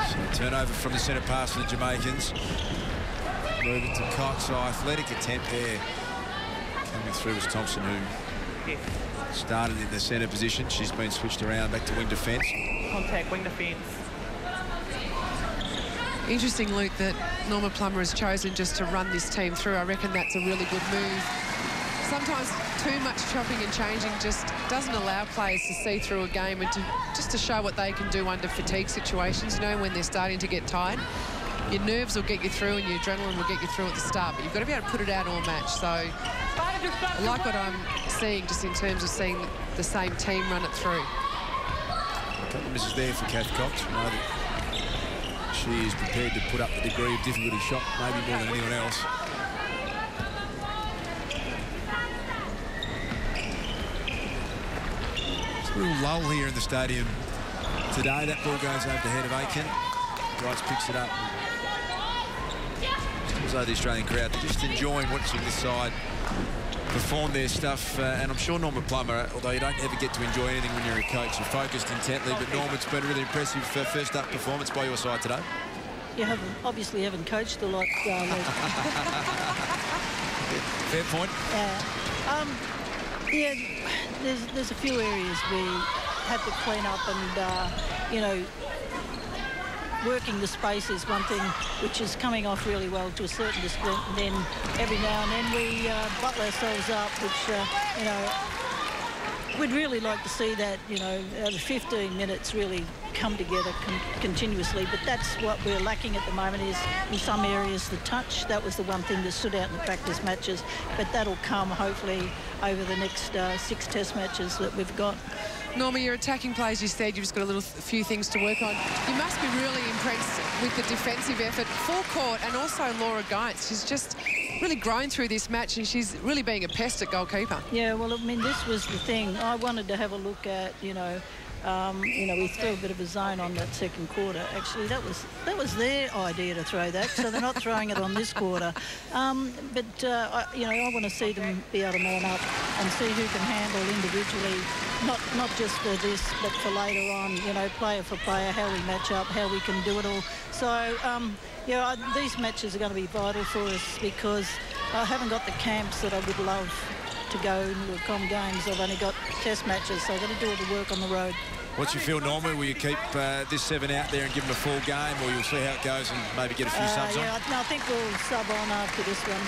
So turnover from the centre pass for the Jamaicans. Move it to Cox. Athletic attempt there. Coming through was Thompson, who started in the centre position. She's been switched around back to wing defence. contact, wing defence. Interesting, Luke, that Norma Plummer has chosen just to run this team through. I reckon that's a really good move. Sometimes too much chopping and changing just doesn't allow players to see through a game and just to show what they can do under fatigue situations, you know, when they're starting to get tired. Your nerves will get you through and your adrenaline will get you through at the start, but you've got to be able to put it out all match. So I like what I'm seeing just in terms of seeing the same team run it through. A couple of misses there for Kath Cox. We know that she is prepared to put up the degree of difficulty shot, maybe more than anyone else. It's a little lull here in the stadium today. That ball goes over the head of Aiken. Bryce picks it up. So the Australian crowd just enjoying watching this side perform their stuff, and I'm sure Norma Plummer, although you don't ever get to enjoy anything when you're a coach, you're focused intently, but Norma, it's been a really impressive first up performance by your side today. You obviously haven't coached a lot, Luke. Fair point. Yeah, there's a few areas we had to clean up, and you know, working the space is one thing which is coming off really well to a certain extent, and then every now and then we bottle ourselves up, which, you know, we'd really like to see that, you know, the 15 minutes really come together continuously, but that's what we're lacking at the moment is in some areas the touch. That was the one thing that stood out in the practice matches, but that'll come hopefully over the next 6 test matches that we've got. Norma, your attacking players, you said you've just got a few things to work on. You must be really impressed with the defensive effort. Full court, and also Laura Geitz. She's just really grown through this match, and she's really being a pest at goalkeeper. Yeah, well, I mean, this was the thing. I wanted to have a look at, you know, we threw a bit of a zone on that second quarter. Actually, that was their idea to throw that, so they're not throwing it on this quarter. You know, I want to see them be able to man up and see who can handle individually, not just for this, but for later on. You know, player for player, how we match up, how we can do it all. So, yeah, these matches are going to be vital for us because I haven't got the camps that I would love to go into Com games. I've only got test matches, so I've got to do all the work on the road. What's your feel, Norma? Will you keep this 7 out there and give them a full game, or you'll see how it goes and maybe get a few subs on? Yeah, no, I think we'll sub on after this one.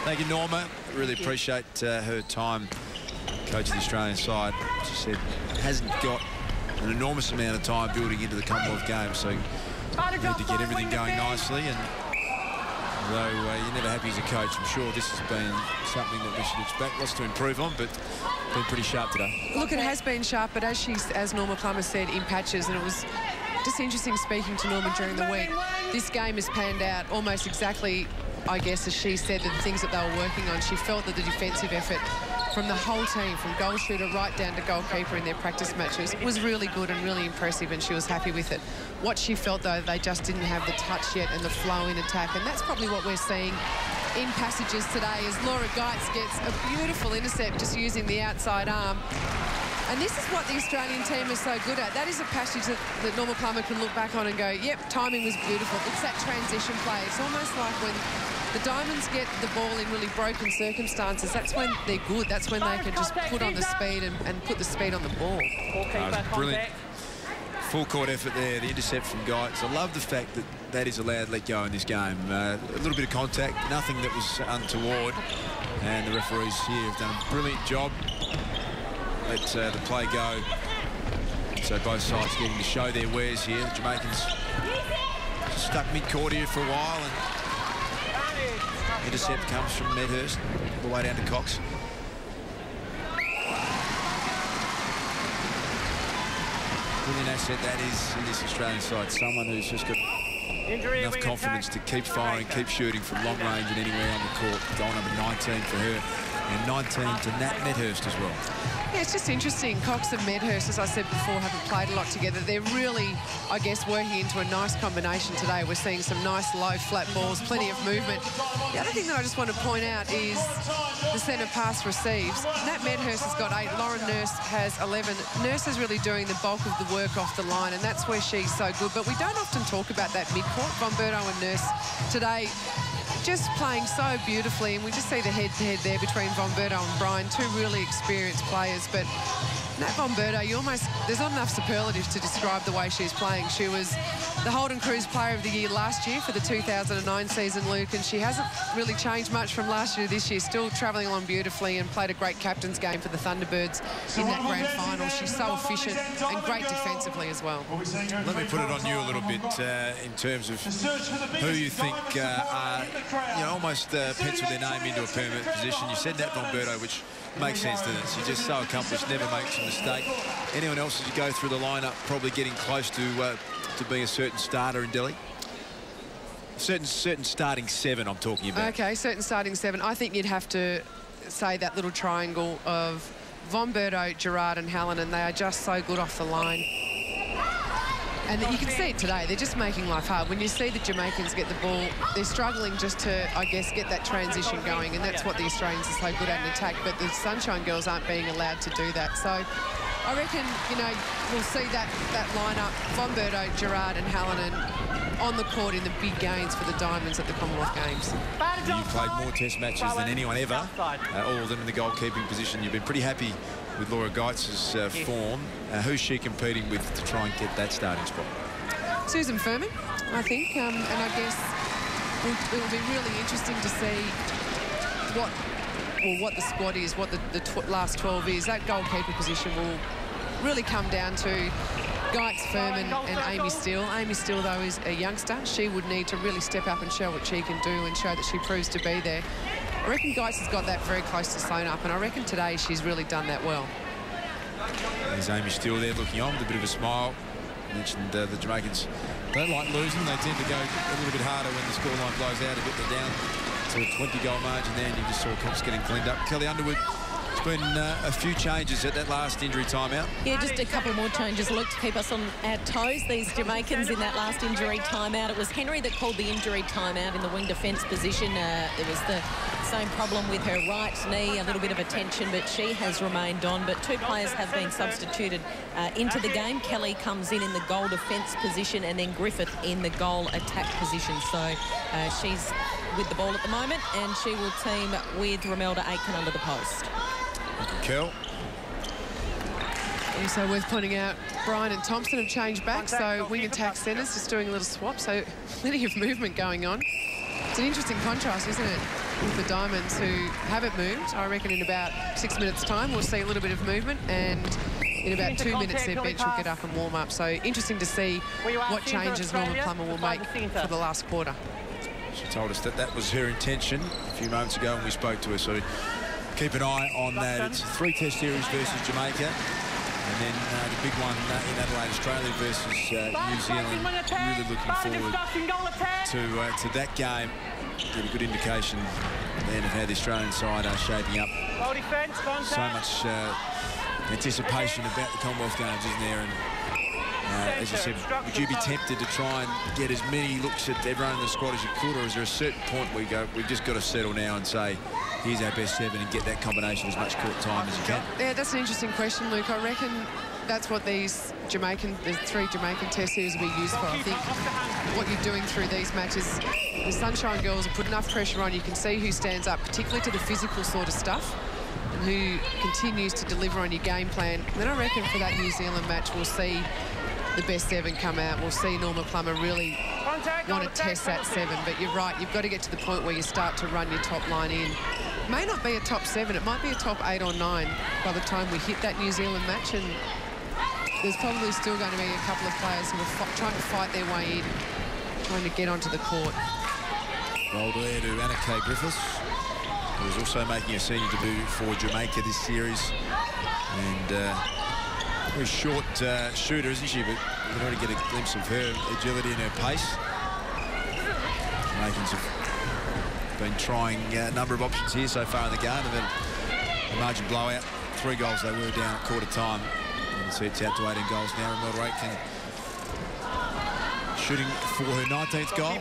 Thank you, Norma. Really appreciate her time coaching the Australian side. She said hasn't got an enormous amount of time building into the Commonwealth Games, so you need to get everything going nicely. And although you're never happy as a coach, I'm sure this has been something that we should expect. Lots to improve on, but been pretty sharp today. Look, it has been sharp, but as Norma Plummer said, in patches, and it was just interesting speaking to Norma during the week. This game has panned out almost exactly, I guess, as she said, the things that they were working on. She felt that the defensive effort from the whole team, from goal shooter right down to goalkeeper in their practice matches, was really good and really impressive, and she was happy with it. What she felt, though, they just didn't have the touch yet and the flow in attack, and that's probably what we're seeing in passages today as Laura Geitz gets a beautiful intercept just using the outside arm. And this is what the Australian team is so good at. That is a passage that Norma Plummer can look back on and go, yep, timing was beautiful. It's that transition play. It's almost like when the Diamonds get the ball in really broken circumstances, that's when they're good. That's when they can just put on the speed and put the speed on the ball. Brilliant. Full court effort there, the intercept from Geitz. I love the fact that that is allowed to let go in this game. A little bit of contact, nothing that was untoward. And the referees here have done a brilliant job. Let the play go. So both sides getting to show their wares here. The Jamaicans stuck mid-court here for a while, and intercept comes from Medhurst all the way down to Cox. Brilliant asset that is in this Australian side. Someone who's just got enough confidence to keep firing, keep shooting from long range and anywhere on the court. Goal number 19 for her, and 19 to Nat Medhurst as well. Yeah, it's just interesting. Cox and Medhurst, as I said before, haven't played a lot together. They're really, I guess, working into a nice combination today. We're seeing some nice low flat balls, plenty of movement. The other thing that I just want to point out is the centre pass receives. Nat Medhurst has got 8, Lauren Nurse has 11. Nurse is really doing the bulk of the work off the line, and that's where she's so good. But we don't often talk about that mid-court. Von Berto and Nurse today just playing so beautifully, and we just see the head-to-head there between Von Berto and Brian, two really experienced players. But Nat Bomberto, there's not enough superlatives to describe the way she's playing. She was the Holden Cruise Player of the Year last year for the 2009 season, Luke, and she hasn't really changed much from last year to this year, still travelling along beautifully and played a great captain's game for the Thunderbirds in that grand final. She's so efficient and great defensively as well. Let me put it on you a little bit in terms of who you think are, almost penciled their name into a permanent position. You said Nat Bomberto, which makes sense, doesn't it? She's just so accomplished, never makes a mistake. Anyone else, as you go through the lineup, probably getting close to being a certain starter in Delhi? Certain starting 7 I'm talking about. Okay, certain starting 7. I think you'd have to say that little triangle of Bomberto, Gerard and Hallinan. They are just so good off the line. And you can see it today. They're just making life hard. When you see the Jamaicans get the ball, they're struggling just to, I guess, get that transition going. And that's what the Australians are so good at in attack. But the Sunshine Girls aren't being allowed to do that. So I reckon, we'll see that lineup, Bomberto, Gerard and Hallinan on the court in the big games for the Diamonds at the Commonwealth Games. You've played more test matches than anyone ever, all of them in the goalkeeping position. You've been pretty happy with Laura Geitz's form. Who's she competing with to try and get that starting spot? Susan Furman, I think, and I guess it'll be really interesting to see what the squad is, what the last 12 is. That goalkeeper position will really come down to Geitz, Furman and Amy Steele. Amy Steele, though, is a youngster. She would need to really step up and show what she can do and show that she proves to be there. I reckon Geitz has got that very close to sewn up, and I reckon today she's really done that well. There's Amy Steele there looking on with a bit of a smile. Mentioned the Jamaicans don't like losing. They tend to go a little bit harder when the scoreline blows out a bit. They're down to a 20-goal margin there, and you just saw Cox getting cleaned up. Kelly Underwood, it's been a few changes at that last injury timeout. Yeah, just a couple more changes, Luke, to keep us on our toes. These Jamaicans in that last injury timeout. It was Henry that called the injury timeout in the wing defence position. There was the same problem with her right knee, a little bit of a tension, but she has remained on. But 2 players have been substituted into the game. Kelly comes in the goal defence position, and then Griffith in the goal attack position. So she's with the ball at the moment, and she will team with Romelda Aitken under the post. Kel. Also worth pointing out, Bryan and Thompson have changed back, so wing attack centres just doing a little swap, so plenty of movement going on. It's an interesting contrast, isn't it, with the Diamonds, who haven't moved. I reckon in about 6 minutes' time we'll see a little bit of movement, and in about 2 minutes their bench will get up and warm up. So interesting to see what changes Norma Plummer will make for the last quarter. She told us that was her intention a few moments ago when we spoke to her, so keep an eye on that. It's a 3-test series versus Jamaica, and then the big one in Adelaide, Australia versus New Zealand. Really looking forward to that game. Get a good indication then of how the Australian side are shaping up. So much anticipation about the Commonwealth Games, isn't there? And as you said, would you be tempted to try and get as many looks at everyone in the squad as you could, or is there a certain point where you go, we've just got to settle now and say, here's our best 7 and get that combination as much court time as you can? Yeah, that's an interesting question, Luke. I reckon that's what these the 3 Jamaican test series will be used for. I think what you're doing through these matches, the Sunshine Girls have put enough pressure on. You can see who stands up, particularly to the physical sort of stuff, and who continues to deliver on your game plan. And then I reckon for that New Zealand match, we'll see the best 7 come out. We'll see Norma Plummer really want to test that 7. But you're right, you've got to get to the point where you start to run your top line in. It may not be a top 7, it might be a top 8 or 9 by the time we hit that New Zealand match. And there's probably still going to be a couple of players who are trying to fight their way in, trying to get onto the court. Well, there to Anna Kay Griffiths, who is also making a senior debut for Jamaica this series. And very short shooter, isn't she? But you can already get a glimpse of her agility and her pace. Jamaicans have been trying a number of options here so far in the game. They've had a margin blowout. 3 goals they were down at quarter time. You can see it's out to 18 goals now. Romelda Aitken shooting for her 19th goal.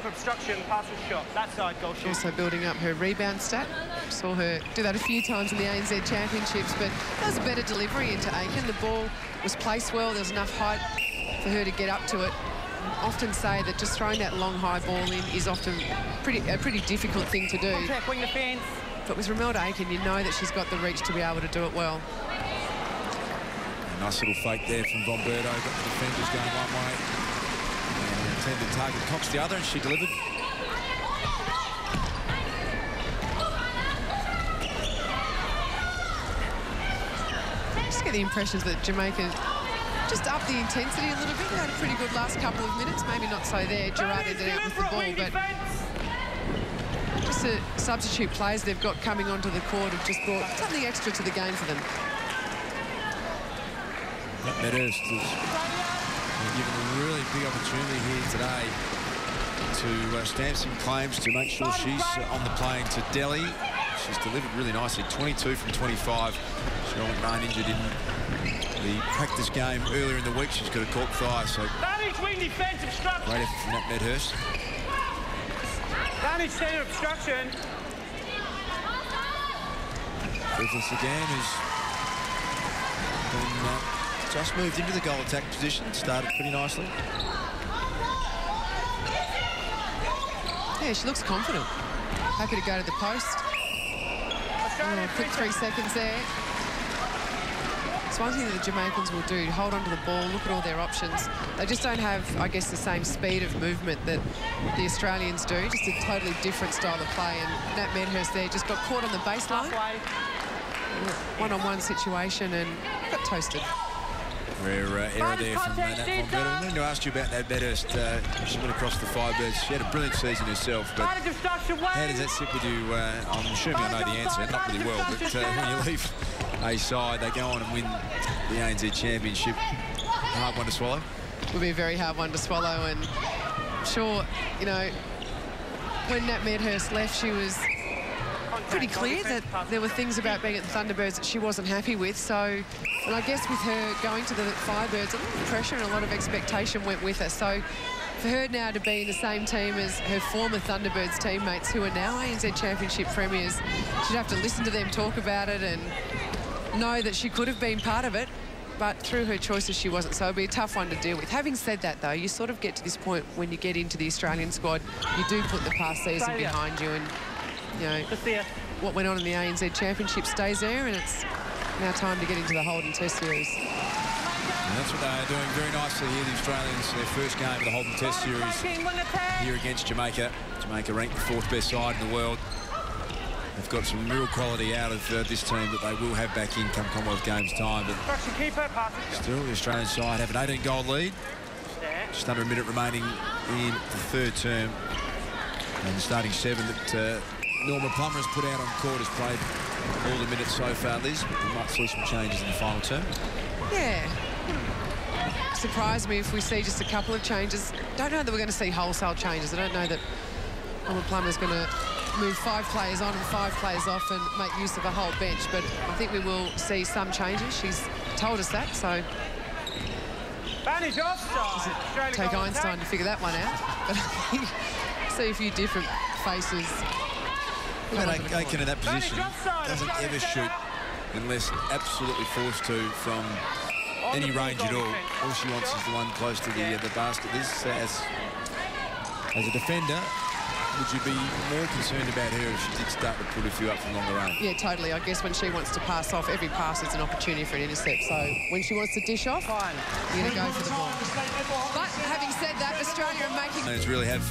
Also building up her rebound stat. Saw her do that a few times in the ANZ Championships, but that was a better delivery into Aitken. The ball was placed well. There was enough height for her to get up to it. I often say that just throwing that long, high ball in is often a pretty difficult thing to do. But with Romelda Aitken, you know that she's got the reach to be able to do it well. A nice little fake there from Bomberto. Got the defenders going one way. And intended target Cox the other, and she delivered. Just get the impressions that Jamaica just upped the intensity a little bit. They had a pretty good last couple of minutes. Maybe not so there. Gerard ended out with the ball, but just the substitute players they've got coming onto the court have just brought something extra to the game for them. Medhurst is given a really big opportunity here today to stamp some claims to make sure she's on the plane to Delhi. She's delivered really nicely, 22 from 25. She only remained injured in the practice game earlier in the week. She's got a cork thigh, so great effort from Nat Medhurst. Damage centre obstruction. Griffiths again, who's been, just moved into the goal attack position, started pretty nicely. Yeah, she looks confident. Happy to go to the post. Quick 3 seconds there. It's one thing that the Jamaicans will do, hold on to the ball, look at all their options. They just don't have, I guess, the same speed of movement that the Australians do. Just a totally different style of play. And Nat Medhurst there just got caught on the baseline. One-on-one situation and got toasted. Rare error there from Nat Bomberto. I'm going to ask you about that Medhurst. She went across the Firebirds. She had a brilliant season herself, but how does that sit with you? I'm assuming I know the answer, not really well, but when you leave a side, they go on and win the ANZ Championship. Hard one to swallow? It will be a very hard one to swallow, and I'm sure, you know, when Nat Medhurst left, she was pretty clear that there were things about being at the Thunderbirds that she wasn't happy with. So, and I guess with her going to the Firebirds, a lot of pressure and a lot of expectation went with her. So for her now to be in the same team as her former Thunderbirds teammates who are now ANZ Championship premiers, she'd have to listen to them talk about it and know that she could have been part of it, but through her choices she wasn't. So it'd be a tough one to deal with. Having said that, though, you sort of get to this point when you get into the Australian squad, you do put the past season behind you, and you know what went on in the ANZ Championship stays there, and it's now time to get into the Holden Test Series. And that's what they are doing very nicely here, the Australians. Their first game of the Holden Test Series here against Jamaica. Jamaica ranked the 4th best side in the world. They've got some real quality out of this team that they will have back in come Commonwealth Games time. But still, the Australian side have an 18-goal lead. Just under a minute remaining in the 3rd term. And the starting 7 that Norma Plummer has put out on court has played all the minutes so far, Liz. But we might see some changes in the final term. Yeah. Surprise me if we see just a couple of changes. Don't know that we're going to see wholesale changes. I don't know that Norma Plummer's going to move 5 players on and 5 players off and make use of a whole bench. But I think we will see some changes. She's told us that, so... Take Einstein to figure that one out. But see a few different faces. Aiken in that position doesn't ever shoot unless absolutely forced to from any range at all. All she wants is the one close to the basket. This, as a defender, would you be more concerned about her if she did start to put a few up from longer range? Yeah, totally. I guess when she wants to pass off, every pass is an opportunity for an intercept. So when she wants to dish off, you're going to go for the ball. But having said that, Australia are making... They really have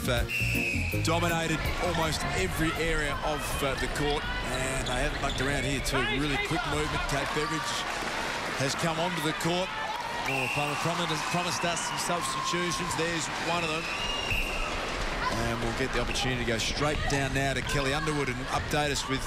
dominated almost every area of the court, and they haven't mucked around here too. Really quick movement. Kate Beveridge has come onto the court. Plummer promised us some substitutions. There's one of them. And we'll get the opportunity to go straight down now to Kelly Underwood and update us with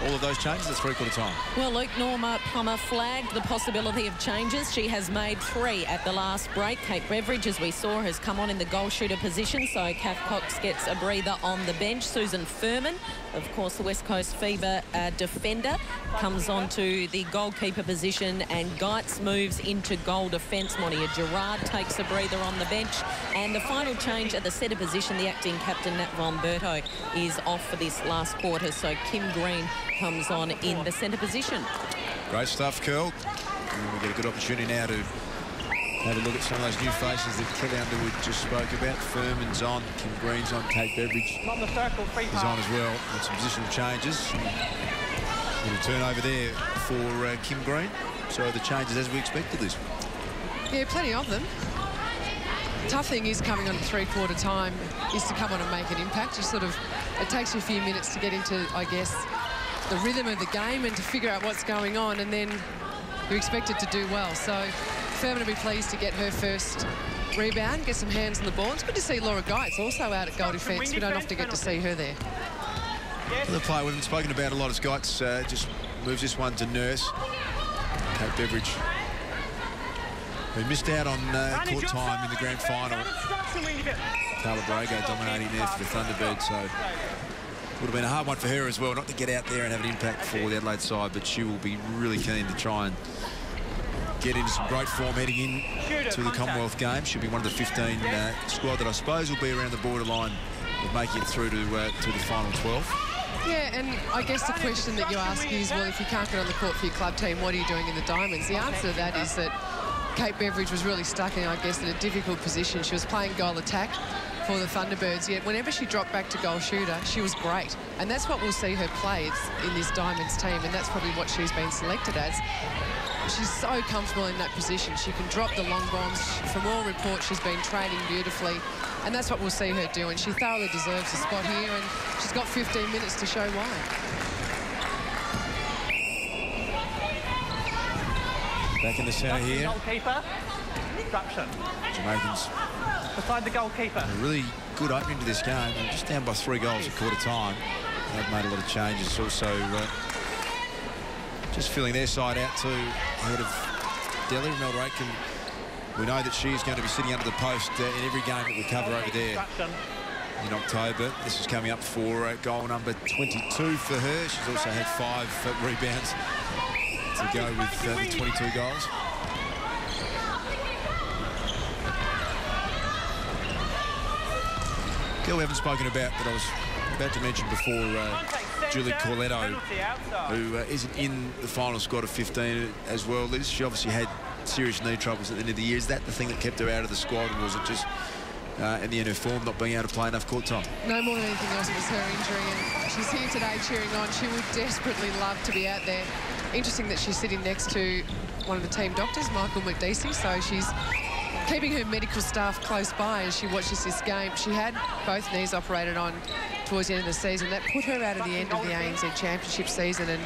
all of those changes at 3/4 time. Well, Luke, Norma Plummer flagged the possibility of changes. She has made 3 at the last break. Kate Beveridge, as we saw, has come on in the goal shooter position, so Kath Cox gets a breather on the bench. Susan Furman, of course, the West Coast Fever defender, comes on to the goalkeeper position, and Geitz moves into goal defence. Monia Gerard takes a breather on the bench, and the final change at the centre position, the acting captain Nat Bomberto is off for this last quarter, so Kim Green comes on in the centre position. Great stuff, Curl. And we get a good opportunity now to have a look at some of those new faces that Kelly Underwood just spoke about. Furman's on, Kim Green's on, Kate Beveridge is on as well. With some positional changes. A little turnover there for Kim Green. So the changes as we expected this. Yeah, plenty of them. Tough thing is coming on at three-quarter time is to come on and make an impact. It takes you a few minutes to get into, I guess, the rhythm of the game and to figure out what's going on, and then you're expected to do well. So Furman will be pleased to get her first rebound, get some hands on the ball. It's good to see Laura Geitz also out at goal defence. We don't often get to see her there. The player we haven't spoken about a lot is Geitz. Just moves this one to Nurse. Kate Beveridge, who missed out on court time in the grand final. Carla Brago dominating there for the Thunderbirds, so would have been a hard one for her as well, not to get out there and have an impact for the Adelaide side, but she will be really keen to try and get into some great form heading in to the Commonwealth Games. She'll be one of the 15 squad that I suppose will be around the borderline of making it through to the final 12. Yeah, and I guess the question that you ask is, well, if you can't get on the court for your club team, what are you doing in the Diamonds? The answer to that is that Kate Beveridge was really stuck in, I guess, in a difficult position. She was playing goal attack for the Thunderbirds, yet whenever she dropped back to goal shooter, she was great. And that's what we'll see her play in this Diamonds team, and that's probably what she's been selected as. She's so comfortable in that position. She can drop the long bombs. From all reports, she's been training beautifully, and that's what we'll see her do, and she thoroughly deserves a spot here, and she's got 15 minutes to show why. Back in the centre here. Goalkeeper. Disruption. Jamaicans. Beside the goalkeeper. A really good opening to this game. They're just down by 3 goals at quarter time. They've made a lot of changes. Also, just filling their side out too ahead of Delhi. Imelda Aitken, we know that she is going to be sitting under the post in every game that we cover over there in October. This is coming up for goal number 22 for her. She's also had 5 rebounds to go with the 22 goals. Girl we haven't spoken about that I was about to mention before, Julie Corletto, who isn't in the final squad of 15 as well. Liz, she obviously had serious knee troubles at the end of the year. Is that the thing that kept her out of the squad, or was it just in the end of form, not being able to play enough court time? No, more than anything else, it was her injury, and she's here today cheering on. She would desperately love to be out there. Interesting that she's sitting next to one of the team doctors, Michael McDeasy, so she's keeping her medical staff close by as she watches this game. She had both knees operated on towards the end of the season. That put her out of the end of the ANZ Championship season, and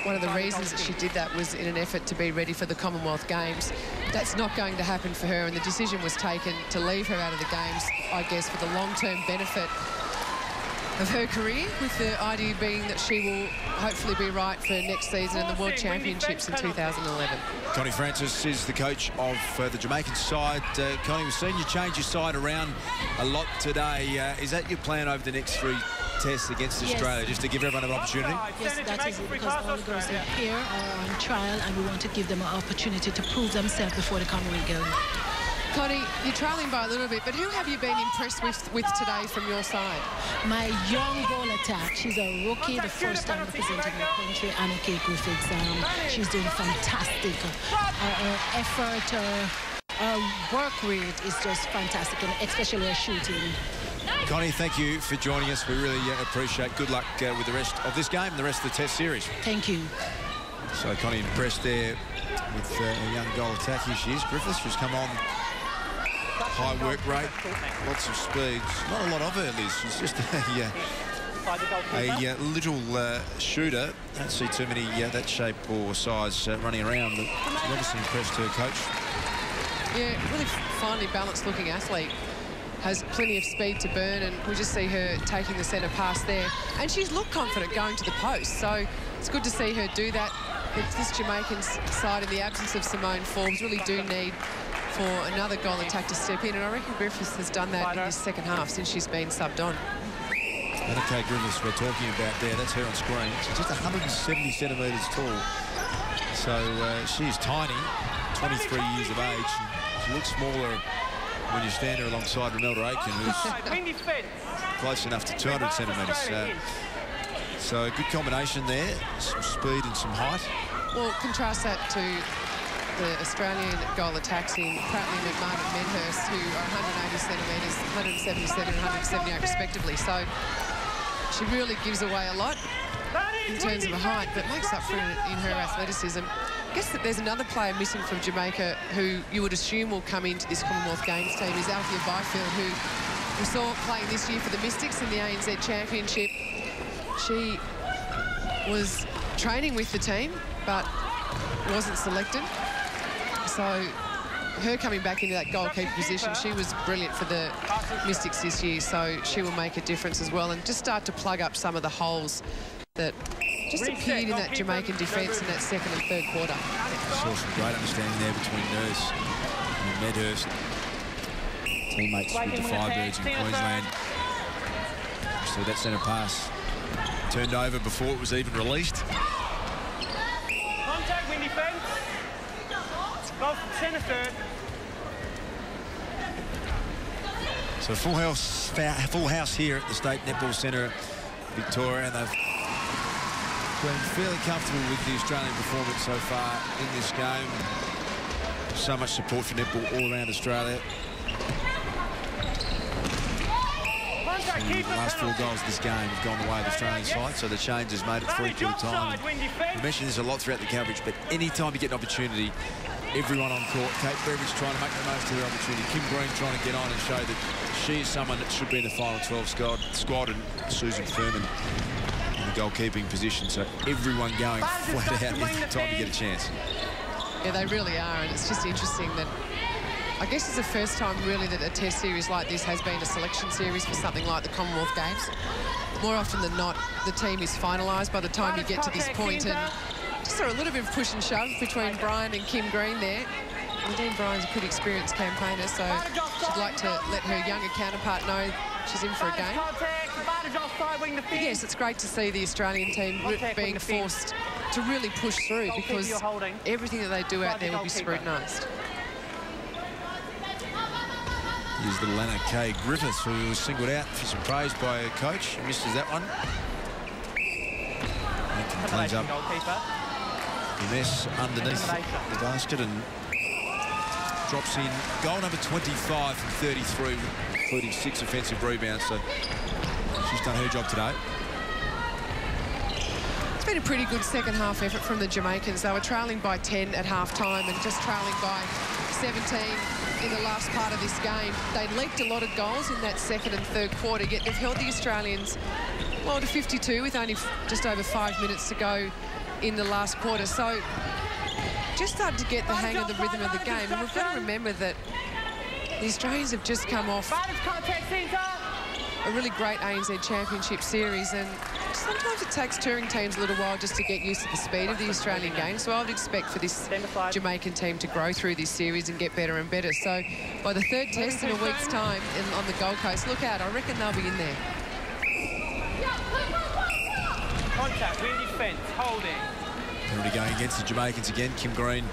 one of the reasons that she did that was in an effort to be ready for the Commonwealth Games. That's not going to happen for her, and the decision was taken to leave her out of the Games, I guess, for the long-term benefit of her career, with the idea being that she will hopefully be right for next season in the World Championships in 2011. Connie Francis is the coach of the Jamaican side. Connie, we've seen you change your side around a lot today. Is that your plan over the next 3 tests against Australia, just to give everyone an opportunity? Yes, that is it, because all the girls are here are on trial, and we want to give them an opportunity to prove themselves before the Commonwealth Games. Connie, you're trailing by a little bit, but who have you been impressed with today from your side? My young goal attack. She's a rookie, the first time representing her country, Anna K. Griffiths. She's doing fantastic. Her effort, her work rate is just fantastic, and especially her shooting. Connie, thank you for joining us. We really appreciate it. Good luck with the rest of this game and the rest of the Test series. Thank you. So Connie impressed there with a young goal attack. Here she is, Griffiths, who's come on. High work rate, lots of speed. Not a lot of her, Liz. She's just a little shooter. Don't see too many that shape or size running around, but she's obviously impressed her coach. Yeah, really finely balanced looking athlete. Has plenty of speed to burn, and we just see her taking the centre pass there. And she's looked confident going to the post, so it's good to see her do that. This Jamaican side, in the absence of Simone Forbes, really do need for another goal attack to step in, and I reckon Griffiths has done that in his second half since she's been subbed on. Okay, Griffiths we're talking about there, that's her on screen. She's just 170 centimetres tall, so she's tiny, 23 years of age. She looks smaller when you stand her alongside Imelda Aitken, who's close enough to 200 centimetres. So a good combination there, some speed and some height. Well, contrast that to the Australian goal attacks in Pratley, McMahon and Medhurst, who are 180 centimetres, 177 and 178 respectively. So she really gives away a lot in terms of her height, but makes up for it in her athleticism. guess that there's another player missing from Jamaica who you would assume will come into this Commonwealth Games team is Althea Byfield, who we saw playing this year for the Mystics in the ANZ Championship. She was training with the team, but wasn't selected. So her coming back into that goalkeeper position, she was brilliant for the Mystics this year, so she will make a difference as well and just start to plug up some of the holes that just appeared in that Jamaican defence in that second and third quarter. Saw some great understanding there between Nurse and Medhurst. Teammates with the Firebirds in Queensland. So that centre pass turned over before it was even released. Contact, win defence. Go from centre third. So full house here at the State Netball Centre, Victoria, and they've been fairly comfortable with the Australian performance so far in this game. So much support for netball all around Australia. The last 4 goals of this game have gone the way of the Australian side, so the change has made it 3-quarter time. We mentioned this a lot throughout the coverage, but any time you get an opportunity, everyone on court, Kate Beveridge trying to make the most of her opportunity, Kim Green trying to get on and show that she is someone that should be in the final 12 squad, and Susan Furman in the goalkeeping position. So everyone going flat out every time you get a chance. Yeah, they really are, and it's just interesting that I guess it's the first time really that a test series like this has been a selection series for something like the Commonwealth Games. More often than not, the team is finalised by the time you get to this point, and just saw a little bit of push and shove between Brian and Kim Green there. Nadine Bryan's a pretty experienced campaigner, so she'd like to let her younger counterpart know she's in for a game. But yes, it's great to see the Australian team being forced to really push through, because everything that they do out there will be scrutinised. Here's the Lana Kay Griffiths, who was singled out for some praise by her coach. She misses that one. And cleans up the mess underneath the basket and drops in goal number 25 from 33, including 6 offensive rebounds. So she's done her job today. It's been a pretty good second half effort from the Jamaicans. They were trailing by 10 at half-time and just trailing by 17 in the last part of this game. They leaked a lot of goals in that second and third quarter, yet they've held the Australians, well, to 52 with only just over 5 minutes to go in the last quarter. So just started to get the hang of the rhythm of the game. And we've got to remember that the Australians have just come off a really great ANZ Championship series, and sometimes it takes touring teams a little while just to get used to the speed of the Australian game. So I would expect for this Jamaican team to grow through this series and get better and better. So by the third test in a week's time on the Gold Coast, look out, I reckon they'll be in there. Contact, win defence, holding. Penalty going against the Jamaicans again. Kim Green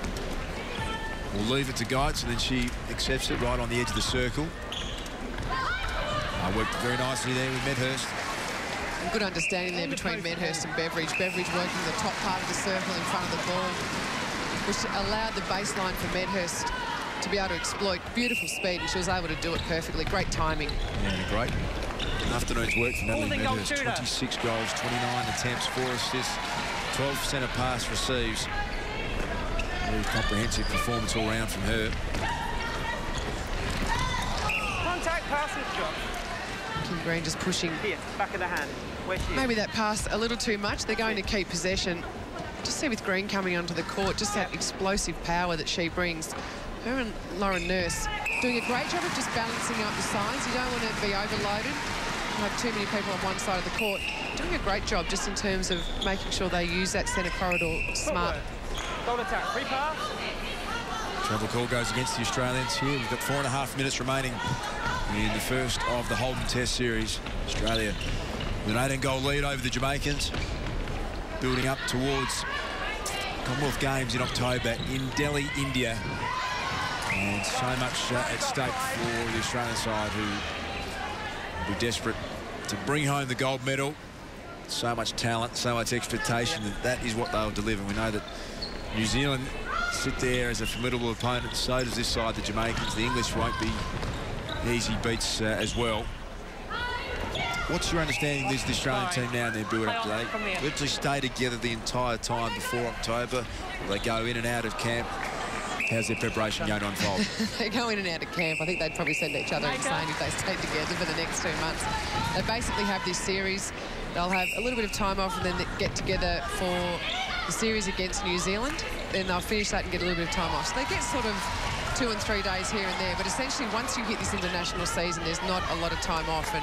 will leave it to Geitz, and then she accepts it right on the edge of the circle. Worked very nicely there with Medhurst. A good understanding there between Medhurst and Beveridge. Beveridge working the top part of the circle in front of the ball, which allowed the baseline for Medhurst to be able to exploit beautiful speed, and she was able to do it perfectly. Great timing. Yeah, and a great afternoon's work for Natalie Medhurst. 26 goals, 29 attempts, 4 assists, 12 centre pass receives. Very comprehensive performance all round from her. Contact, pass and shot. Kim Green just pushing. Here, back of the hand. Maybe that pass a little too much. They're going to keep possession. Just see with Green coming onto the court, just that explosive power that she brings. Her and Lauren Nurse doing a great job of just balancing up the sides. You don't want to be overloaded, have too many people on one side of the court. Doing a great job just in terms of making sure they use that centre corridor smart. Goal attack, free pass. Travel call goes against the Australians here. We've got 4.5 minutes remaining in the first of the Holden Test series. Australia with an 18-goal lead over the Jamaicans, building up towards Commonwealth Games in October in Delhi, India. And so much at stake for the Australian side, who will be desperate to bring home the gold medal. So much talent, so much expectation, that is what they'll deliver. We know that New Zealand sit there as a formidable opponent. So does this side, the Jamaicans. The English won't be easy beats as well. What's your understanding of the Australian team now in their build-up? Do they literally stay together the entire time before October? Will they go in and out of camp? How's their preparation going to unfold? They go in and out of camp. I think they'd probably send each other insane if they stayed together for the next 2 months. They basically have this series. They'll have a little bit of time off and then they get together for the series against New Zealand. Then they'll finish that and get a little bit of time off. So they get sort of 2 and 3 days here and there. But essentially, once you hit this international season, there's not a lot of time off. And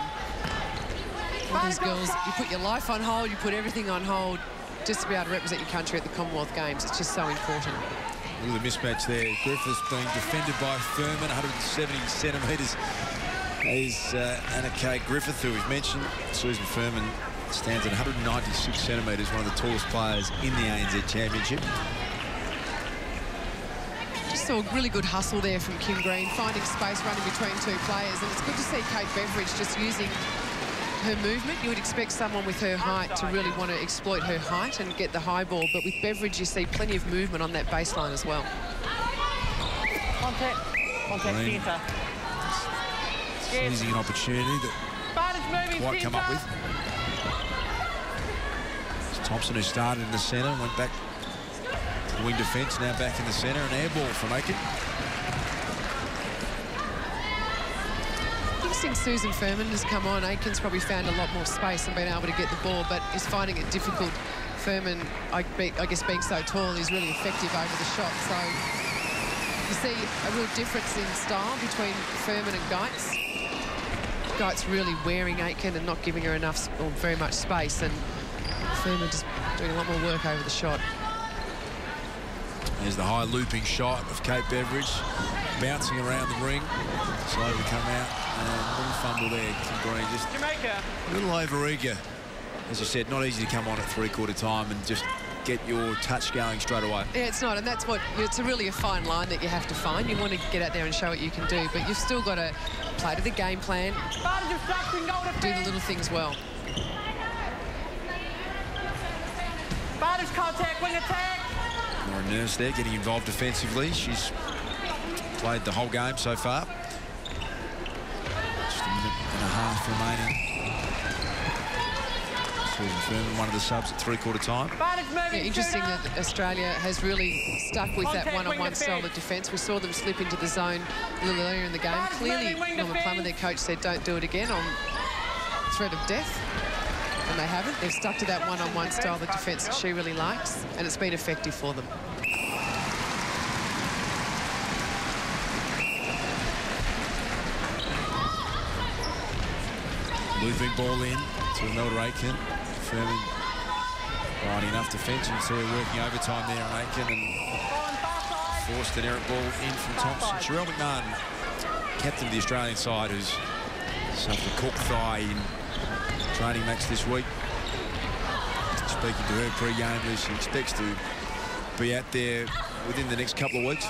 all these girls, you put your life on hold, you put everything on hold just to be able to represent your country at the Commonwealth Games. It's just so important. Look at the mismatch there. Griffiths being defended by Furman, 170 centimetres is Anna-Kate Griffith, who we've mentioned. Susan Furman stands at 196 centimetres, one of the tallest players in the ANZ Championship. Just saw a really good hustle there from Kim Green, finding space, running between 2 players. And it's good to see Kate Beveridge just using her movement. You would expect someone with her height to really want to exploit her height and get the high ball, but with Beveridge you see plenty of movement on that baseline as well. Contact centre. Seizing an opportunity that quite come up with. It's Thompson, who started in the centre, went back to the wing defence, now back in the centre, an air ball from Aiken. Since Susan Furman has come on, Aiken's probably found a lot more space and been able to get the ball, but is finding it difficult. Furman, I guess being so tall, is really effective over the shot. So you see a real difference in style between Furman and Geitz. Geitz really wearing Aiken and not giving her enough or very much space, and Furman just doing a lot more work over the shot. There's the high looping shot of Kate Beveridge, bouncing around the ring, slowly come out, and a little fumble there. Kim Green just a little over-eager. As I said, not easy to come on at 3/4 time and just get your touch going straight away. Yeah, it's not, and that's what, it's really a fine line that you have to find. You want to get out there and show what you can do, but you've still got to play to the game plan, do the little things well. Barter's contact, wing attack. Lauren Nurse there getting involved defensively. She's played the whole game so far. Just a minute and a half remaining. Susan Furman, one of the subs at 3/4 time. Yeah, interesting that Australia has really stuck with that one-on-one style of defence. We saw them slip into the zone a little earlier in the game. Clearly, Norman Plummer, their coach, said don't do it again on threat of death. And they haven't. They've stuck to that one-on-one style of defence that she really likes, and it's been effective for them. Looping ball in to Imelda Aiken. Furman right enough defence. You can see her working overtime there on Aiken and forced an errant ball in from Thompson. Sherelle McMahon, captain of the Australian side, who's suffered a cork thigh in training match this week. Speaking to her pre-game, she expects to be out there within the next couple of weeks.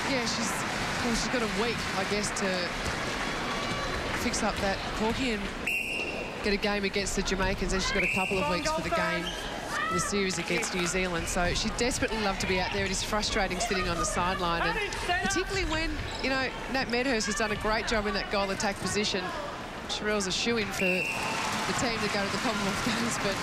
Yeah, she's got a week, I guess, to fix up that corky and get a game against the Jamaicans, and she's got a couple of weeks for the game, the series against New Zealand. So she'd desperately love to be out there. It is frustrating sitting on the sideline, and particularly when, you know, Nat Medhurst has done a great job in that goal attack position. Sherelle's a shoo-in for the team to go to the Commonwealth Games, but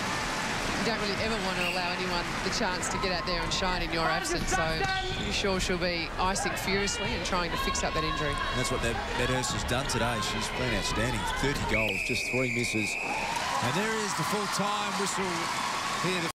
you don't really ever want to allow anyone the chance to get out there and shine in your absence. So I'm sure she'll be icing furiously and trying to fix up that injury. And that's what Medhurst has done today. She's been outstanding. 30 goals, just 3 misses. And there is the full-time whistle here.